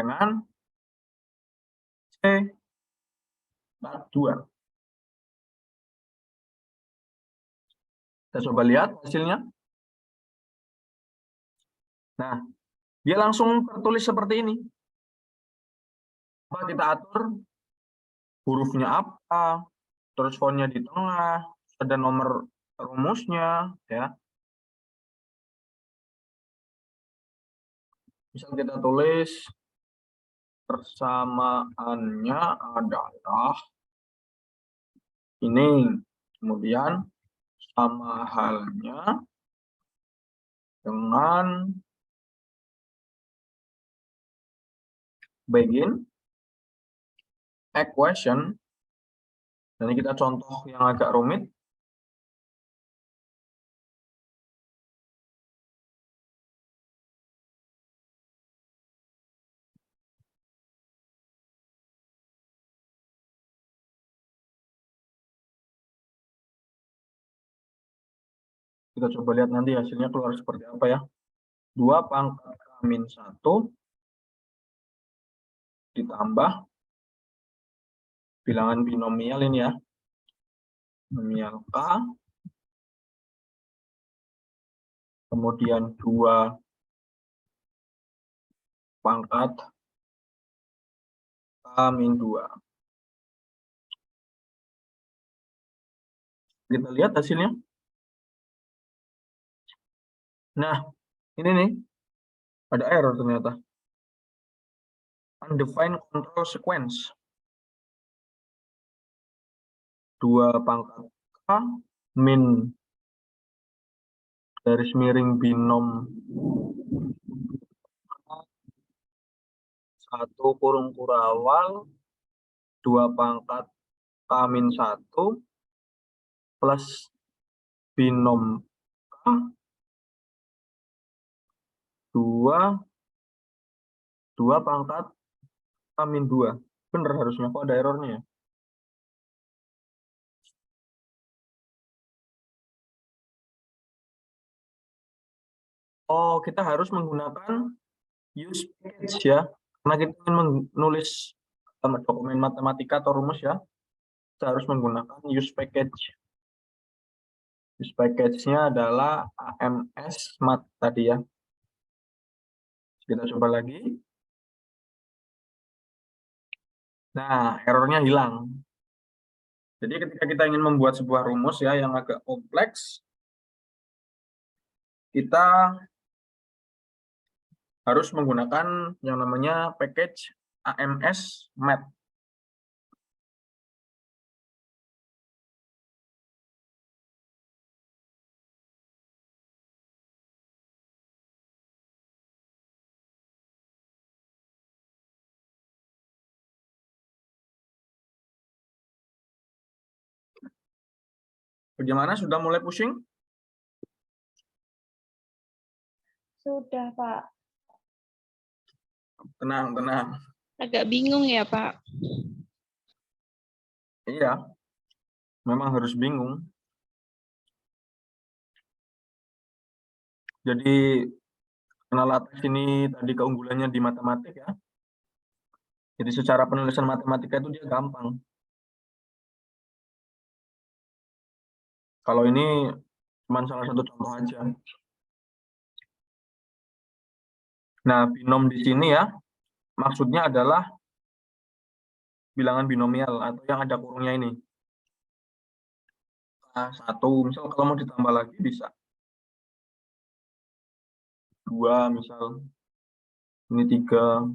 dengan C pangkat 2. Kita coba lihat hasilnya. Nah, dia langsung tertulis seperti ini. Coba kita atur hurufnya apa, terus fontnya di tengah, ada nomor rumusnya, ya. Misal kita tulis persamaannya adalah ini, kemudian sama halnya dengan begin equation. Dan ini kita contoh yang agak rumit. Kita coba lihat nanti hasilnya keluar seperti apa ya. 2 pangkat K-1 ditambah bilangan binomial ini ya. Binomial K. Kemudian 2 pangkat K-2. Kita lihat hasilnya. Nah, ini nih Ada error ternyata. Undefined control sequence. 2 pangkat K min garis miring binom 1 kurung kurawal 2 pangkat K min 1 plus binom K 2 pangkat K min 2. Bener harusnya, kok ada errornya ya? Oh, kita harus menggunakan use package ya. Karena kita ingin menulis dokumen matematika atau rumus ya, kita harus menggunakan use package. Use package-nya adalah AMS mat tadi ya. Kita coba lagi. Nah, errornya hilang. Jadi ketika kita ingin membuat sebuah rumus ya yang agak kompleks, kita harus menggunakan yang namanya package AMS mat. Bagaimana? Sudah mulai pusing? Sudah, Pak. Tenang, tenang. Agak bingung ya, Pak. Iya, memang harus bingung. Jadi, karena LaTeX ini tadi keunggulannya di matematik ya. Jadi secara penulisan matematika itu dia gampang. Kalau ini cuma salah satu contoh aja. Nah, binom di sini ya, maksudnya adalah bilangan binomial atau yang ada kurungnya ini. Nah, 1, misal kalau mau ditambah lagi bisa. 2, misal. Ini 3.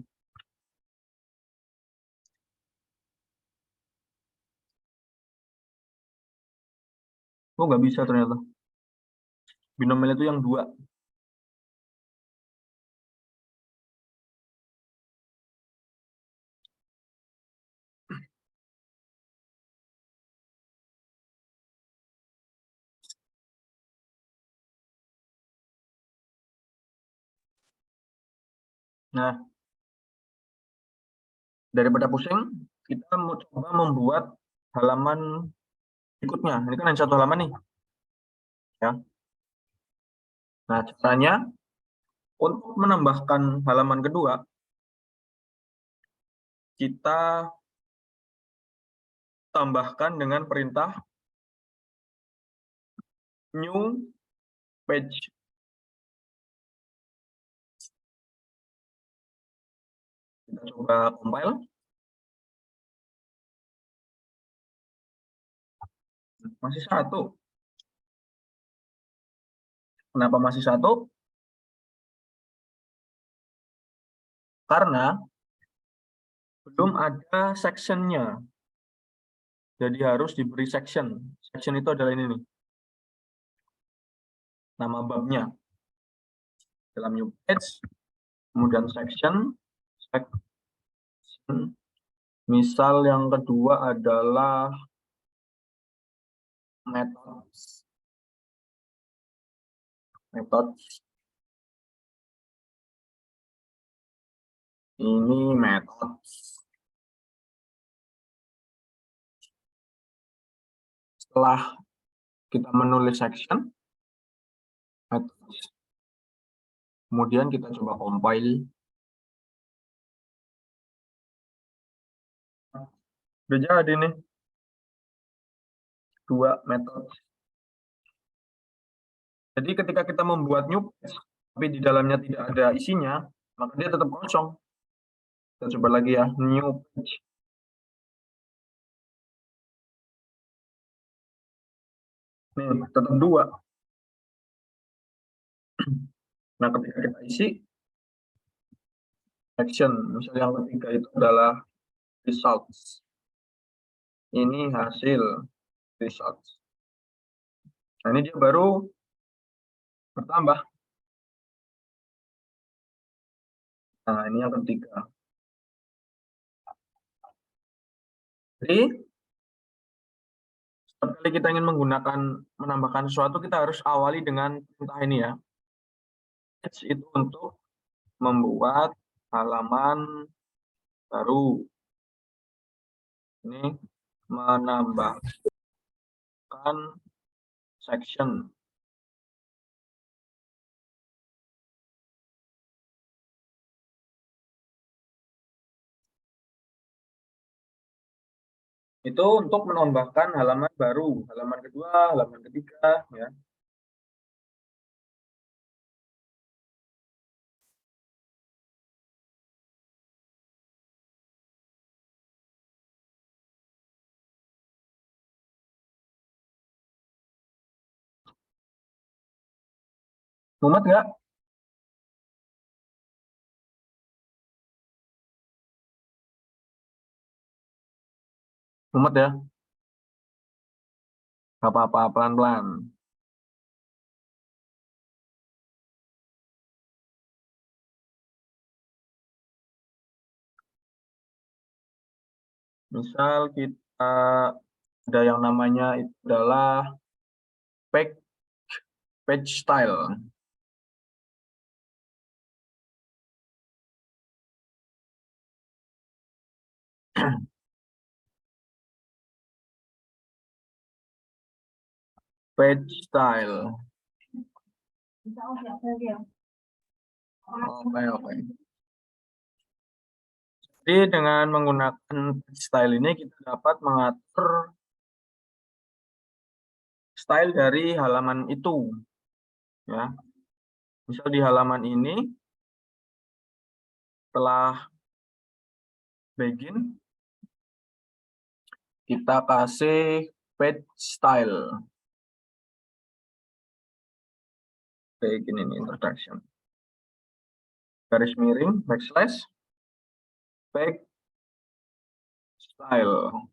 Oh, nggak bisa ternyata. Binomial itu yang 2. Nah, daripada pusing, kita mau coba membuat halaman berikutnya. Ini kan hanya 1 halaman nih. Ya. Nah, caranya untuk menambahkan halaman kedua, kita tambahkan dengan perintah new page. Kita coba compile. Masih 1. Kenapa masih 1? Karena belum ada section-nya. Jadi harus diberi section. Section itu adalah ini nih. Nama babnya. Dalam new page, kemudian section. Misal yang kedua adalah methods. Ini methods. Setelah kita menulis section, methods, kemudian kita coba compile. Udah jadi nih. 2 metode. Jadi ketika kita membuat new page, tapi di dalamnya tidak ada isinya, maka dia tetap kosong. Kita coba lagi ya, new page. Nih, tetap 2. Nah, ketika kita isi, section. Misal yang ketiga itu adalah results. Ini hasil results. Nah, ini dia baru bertambah. Nah, ini yang ketiga. Jadi, setiap kali kita ingin menambahkan sesuatu, kita harus awali dengan perintah ini ya. Itu untuk membuat halaman baru. Ini menambahkan section. Itu untuk menambahkan halaman baru, halaman kedua, halaman ketiga, ya. Mumet nggak? Mumet ya? Nggak apa-apa, pelan-pelan. Misal kita ada yang namanya itu adalah page style. Page style. Oke. Jadi dengan menggunakan page style ini kita dapat mengatur style dari halaman itu, ya. Misal di halaman ini setelah begin kita kasih page style. Begin ini introduction. Garis miring backslash page style.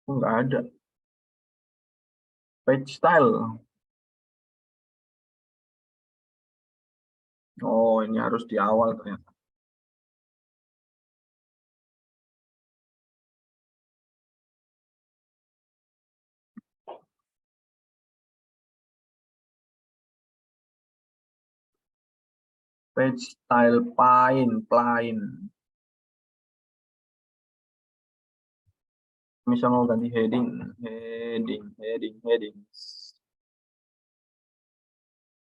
Enggak ada. Page style. Oh, ini harus di awal ternyata. Page style plain. Misal mau ganti heading.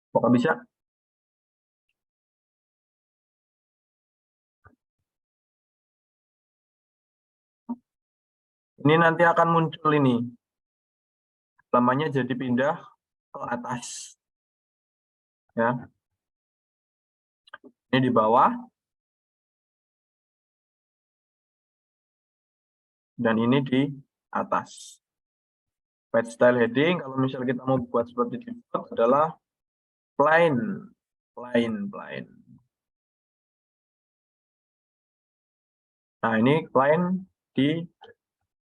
Apakah bisa? Ini nanti akan muncul ini. Lamanya jadi pindah ke atas. Ya. Ini di bawah. Dan ini di atas. Page style heading, kalau misal kita mau buat seperti default adalah plain. Nah, ini plain di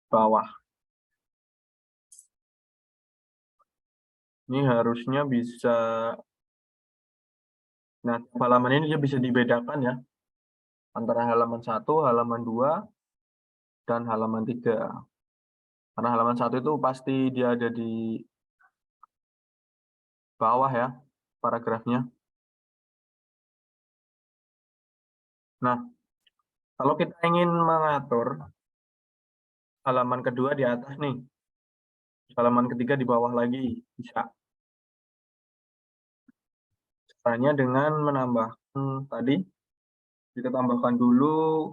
bawah. Ini harusnya bisa, nah halaman ini dia bisa dibedakan ya, antara halaman 1, halaman 2, dan halaman 3. Karena halaman 1 itu pasti dia ada di bawah ya, paragrafnya. Nah, kalau kita ingin mengatur halaman kedua di atas nih, halaman ketiga di bawah lagi, bisa. Caranya dengan menambahkan tadi, kita tambahkan dulu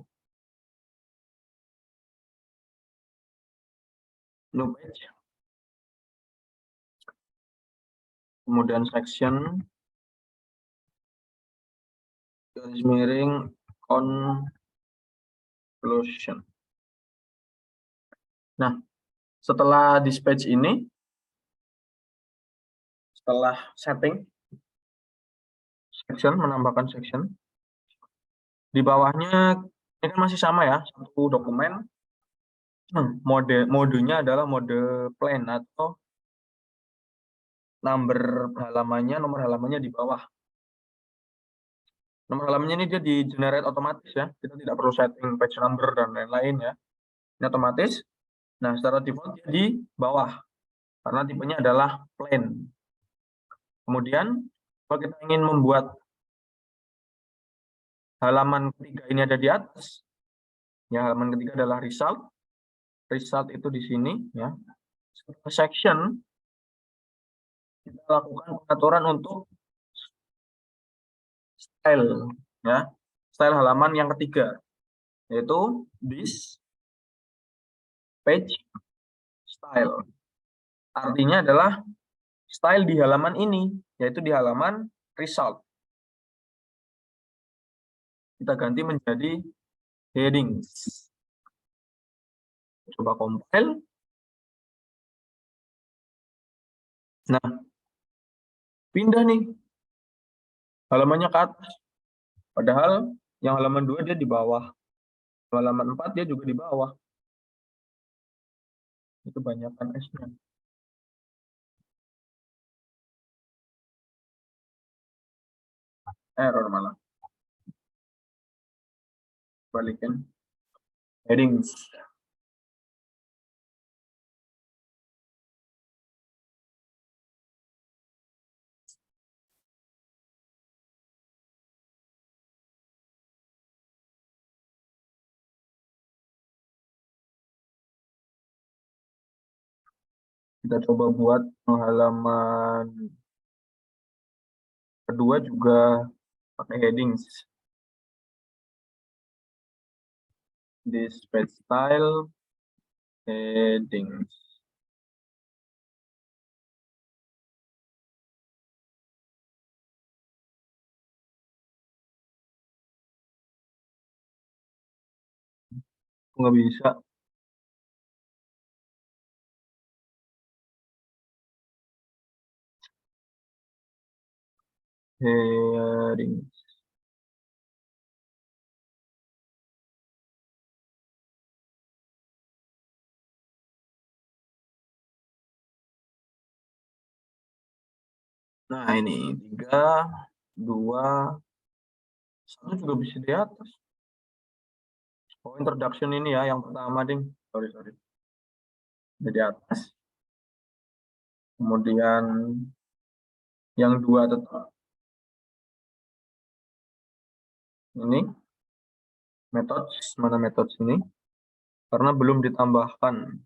new page, kemudian section, garis miring, conclusion. Nah, setelah dispatch ini, setelah setting section, menambahkan section, Di bawahnya ini kan masih sama ya, satu dokumen. Modenya adalah mode plain atau nomor halamannya di bawah. Nomor halamannya ini dia di generate otomatis ya. Kita tidak perlu setting page number dan lain-lain ya. Ini otomatis. Nah, secara default dia di bawah karena tipenya adalah plain. Kemudian kalau kita ingin membuat halaman ketiga ini ada di atas, ya halaman ketiga adalah result. Result itu di sini ya. Section kita lakukan pengaturan untuk style ya. Style halaman yang ketiga yaitu this page style. Artinya adalah style di halaman ini, yaitu di halaman result. Kita ganti menjadi headings. Coba compile. Nah, pindah nih halamannya ke atas. Padahal yang halaman 2 dia di bawah. Halaman 4 dia juga di bawah. Itu banyakkan S-nya. Error malah. Balikin. Headings. Kita coba buat halaman kedua juga pakai headings. This page style headings. Nggak bisa. Headings. Nah ini 3, 2, 1 juga bisa di atas. Oh introduction ini ya yang pertama ding. Sorry. Di atas. Kemudian yang 2 tetap. Ini methods, mana methods ini? Karena belum ditambahkan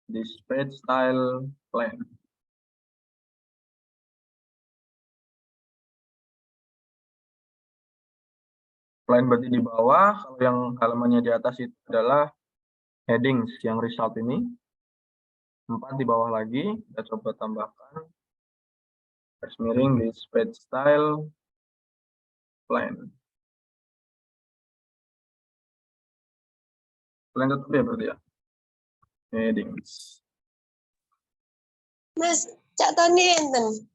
this page style plain. Plain berarti di bawah, kalau yang halamannya di atas itu adalah headings yang result ini. 4 di bawah lagi, kita coba tambahkan garis miring this page style plain. Plain tetap ya berarti ya. Headings. Mas, Cak Tony enten.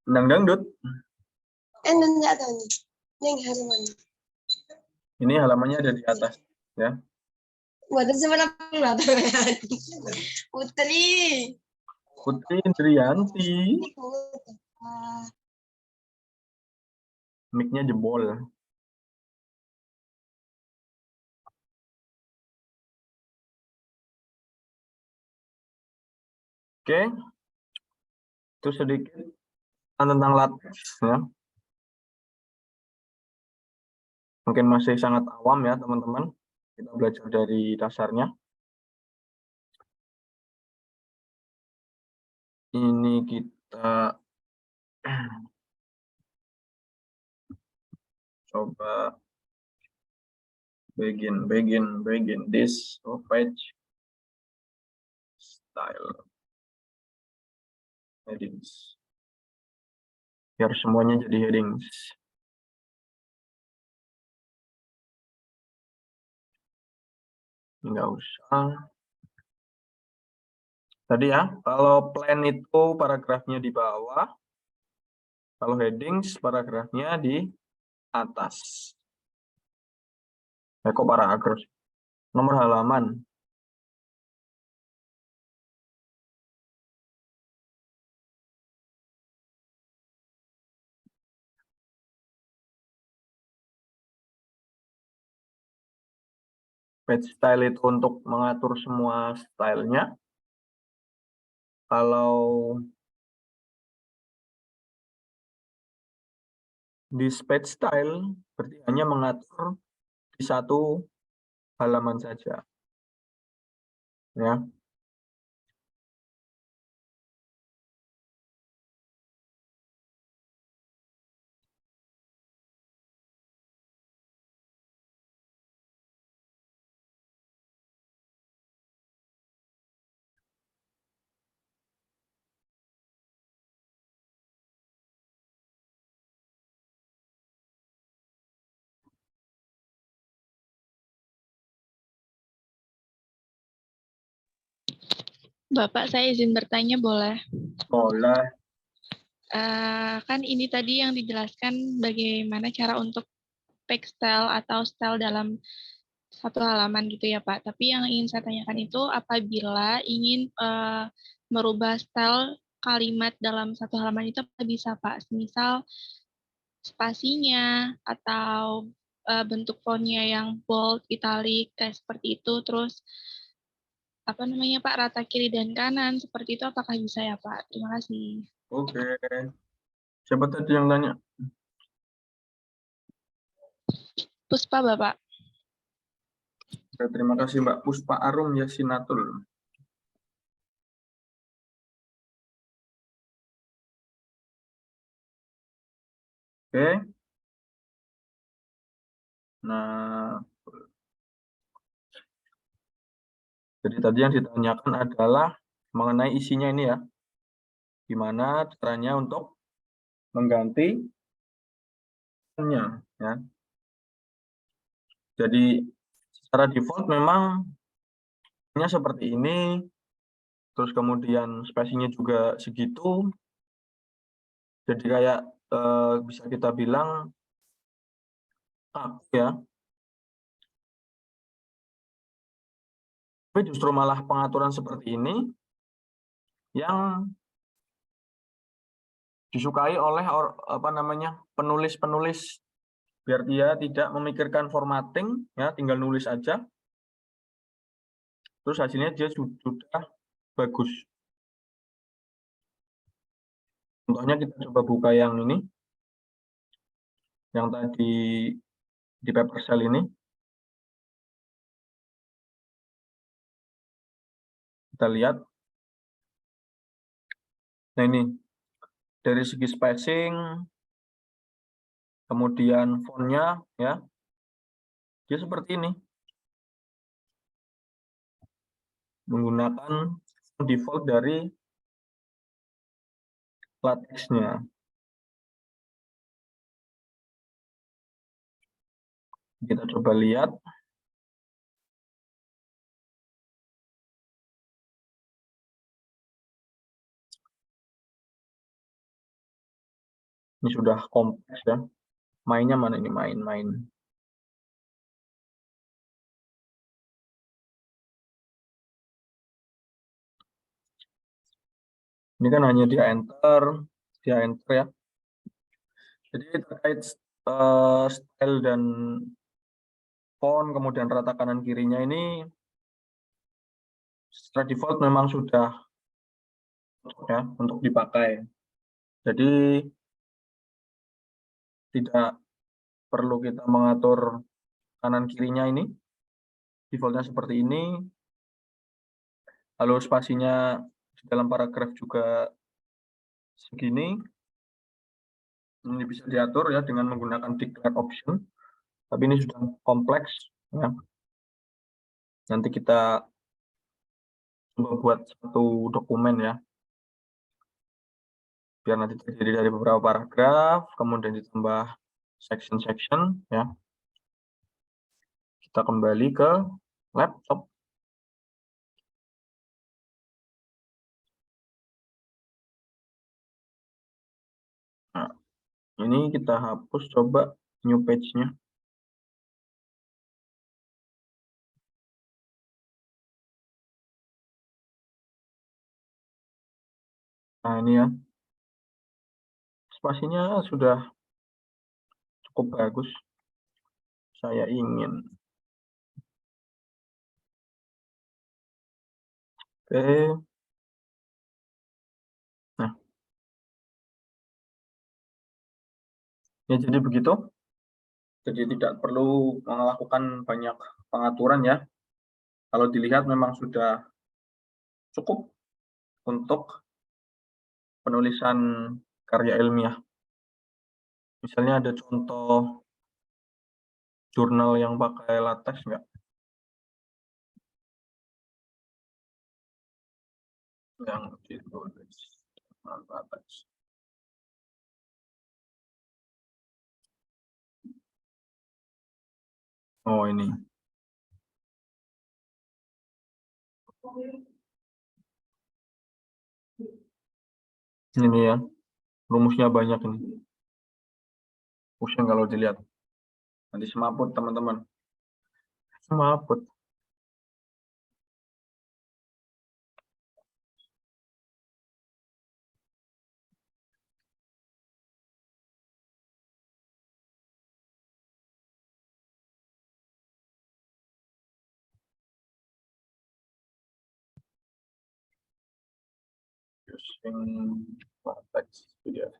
Endang dangdut. Enten Cak Tony. Yang halaman. Ini halamannya ada di atas ya. Buat seberapa Putri. Putri Indrianti. Mic-nya jebol. Oke. Itu sedikit tentang latex ya. Mungkin masih sangat awam ya teman-teman. Kita belajar dari dasarnya. Ini kita coba begin this page style headings. Biar semuanya jadi headings. Nggak usah. Tadi ya, kalau plan itu paragrafnya di bawah, Kalau headings, paragrafnya di atas. Kok paragraf? Nomor halaman. Page style itu untuk mengatur semua stylenya. Kalau di page style, berarti hanya mengatur di satu halaman saja. Ya. Bapak, saya izin bertanya boleh? Boleh. Kan ini tadi yang dijelaskan bagaimana cara untuk page style atau style dalam satu halaman gitu ya Pak. Tapi yang ingin saya tanyakan itu apabila ingin merubah style kalimat dalam satu halaman itu apa bisa Pak? Misal spasinya atau bentuk fontnya yang bold, italic, kayak seperti itu. Terus apa namanya Pak, rata kiri dan kanan seperti itu apakah bisa ya Pak? Terima kasih. Oke. Siapa tadi yang tanya? Puspa Bapak. Oke, terima kasih Mbak Puspa Arum Yasinatul. Oke. Nah, jadi tadi yang ditanyakan adalah mengenai isinya ini ya. Gimana caranya untuk mengganti ya. Jadi secara default memang seperti ini, terus kemudian spasinya juga segitu. Jadi kayak bisa kita bilang ya. Tapi justru malah pengaturan seperti ini yang disukai oleh penulis-penulis, biar dia tidak memikirkan formatting ya, tinggal nulis aja. Terus hasilnya dia sudah bagus. Contohnya kita coba buka yang ini. Yang tadi di paper cell ini. Kita lihat. Nah ini, dari segi spacing, kemudian fontnya, ya, dia seperti ini. Menggunakan default dari latexnya. Kita coba lihat. Ini sudah kompleks ya. Mainnya mana ini? Main. Ini kan hanya dia enter ya. Jadi terkait style dan font, kemudian rata kanan kirinya ini secara default memang sudah ya untuk dipakai. Jadi tidak perlu kita mengatur kanan kirinya ini. Defaultnya seperti ini. Lalu spasinya di dalam paragraf juga segini. Ini bisa diatur ya dengan menggunakan declare option. Tapi ini sudah kompleks ya. Nanti kita coba buat satu dokumen ya. Biar nanti terdiri dari beberapa paragraf, kemudian ditambah section-section ya. Kita kembali ke laptop. Nah, Ini kita hapus, coba new page-nya. Nah, ini ya. Spasinya sudah cukup bagus. Saya ingin. Oke. Nah, ya jadi begitu. Jadi tidak perlu melakukan banyak pengaturan ya. Kalau dilihat memang sudah cukup untuk penulisan karya ilmiah. Misalnya ada contoh jurnal yang pakai latex nggak? Yang ditulis dengan latex. Oh, ini. Ini ya. Rumusnya banyak ini. Pusing kalau dilihat. Nanti semaput teman-teman. Semaput. Using latex PDF.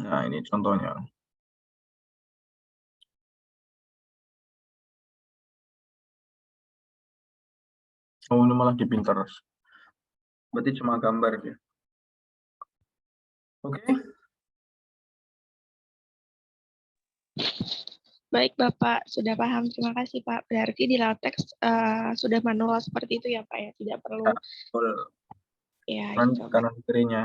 Nah, ini contohnya. Oh, ini malah di Pinterest. Berarti cuma gambar ya. Oke. Baik, Bapak. Sudah paham. Terima kasih, Pak. Berarti di latex sudah manual seperti itu ya, Pak ya? Tidak perlu Ya, betul. ya Nanti gitu. kanan kirinya.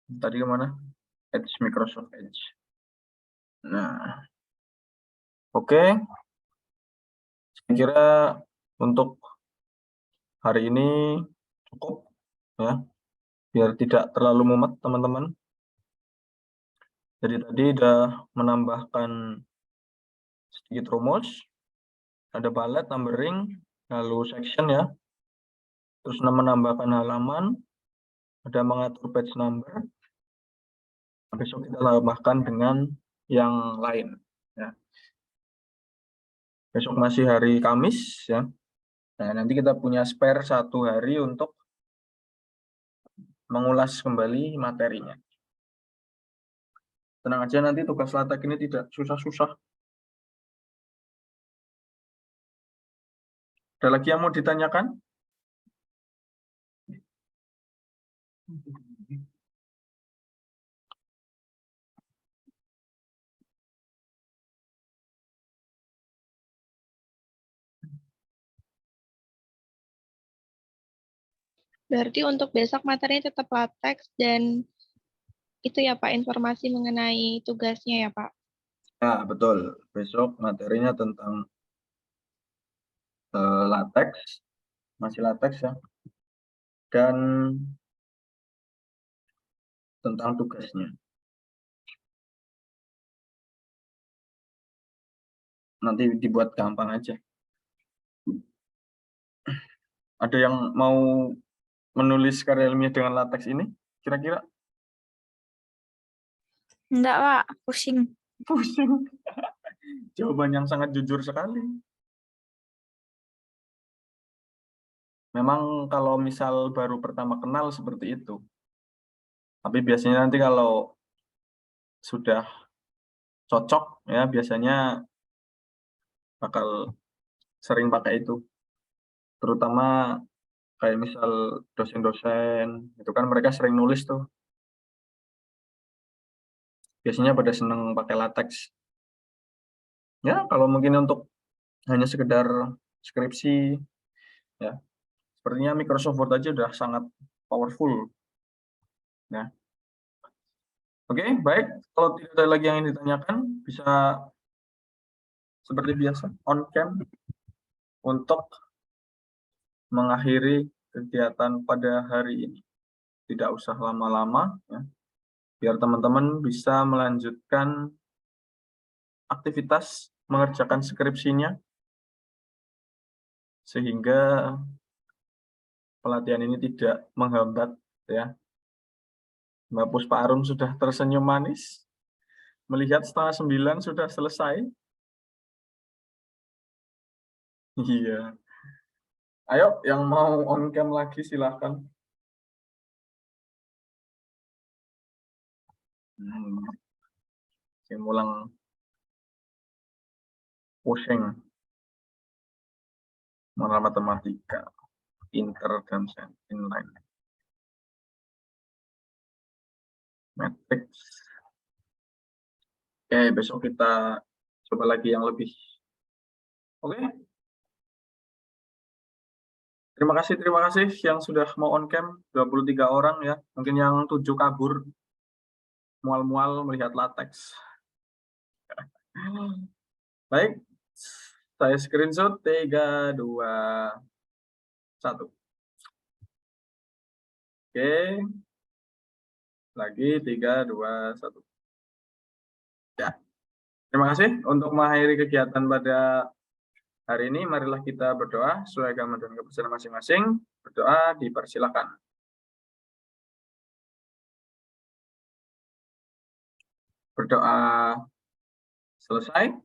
Tadi kemana? Edge, Microsoft Edge. Nah, oke. Saya kira untuk hari ini cukup ya, biar tidak terlalu mumet teman-teman. Jadi tadi sudah menambahkan sedikit rumus, ada bullet, numbering, lalu section ya, terus menambahkan halaman, ada mengatur page number. Besok kita tambahkan dengan yang lain ya. Besok masih hari Kamis ya. Nah, nanti kita punya spare 1 hari untuk mengulas kembali materinya. Tenang aja, nanti tugas latek ini tidak susah-susah. Ada lagi yang mau ditanyakan? Berarti untuk besok materinya tetap latex dan itu ya, Pak, informasi mengenai tugasnya ya, Pak? Ya, betul. Besok materinya tentang latex, masih latex ya. Dan tentang tugasnya. Nanti dibuat gampang aja. Ada yang mau menulis karya ilmiah dengan latex ini? Kira-kira? Enggak, Pak. Pusing. Pusing. Jawaban yang sangat jujur sekali. Memang kalau misal baru pertama kenal seperti itu. Tapi biasanya nanti kalau sudah cocok ya biasanya bakal sering pakai itu. Terutama kayak misal dosen-dosen, itu kan mereka sering nulis tuh. Biasanya pada seneng pakai latex. Ya, kalau mungkin untuk hanya sekedar skripsi, ya, sepertinya Microsoft Word aja udah sangat powerful. Ya. Oke, baik. Kalau tidak ada lagi yang ingin ditanyakan, bisa seperti biasa on cam untuk mengakhiri kegiatan pada hari ini. Tidak usah lama-lama, ya, biar teman-teman bisa melanjutkan aktivitas mengerjakan skripsinya, sehingga pelatihan ini tidak menghambat, ya. Mbak Puspa Arum sudah tersenyum manis, melihat 8:30 sudah selesai. Iya. Ayo, yang mau on cam lagi silahkan. Simulang pusing. Mana matematika, inter dan inline. Matrix. Oke, besok kita coba lagi yang lebih. Oke. Terima kasih yang sudah mau on cam, 23 orang ya. Mungkin yang 7 kabur, mual-mual melihat latex. Baik, saya screenshot 3, 2, 1. Oke. Lagi 3, 2, 1. Ya. Terima kasih untuk mengakhiri kegiatan pada hari ini. Marilah kita berdoa sesuai agama dan kepercayaan masing-masing. Berdoa dipersilakan. Berdoa selesai.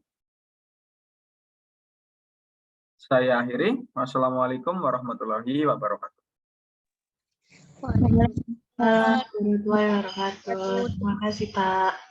Saya akhiri. Wassalamualaikum warahmatullahi wabarakatuh. Waalaikumsalam. Warahmatullahi wabarakatuh. Terima kasih, Pak.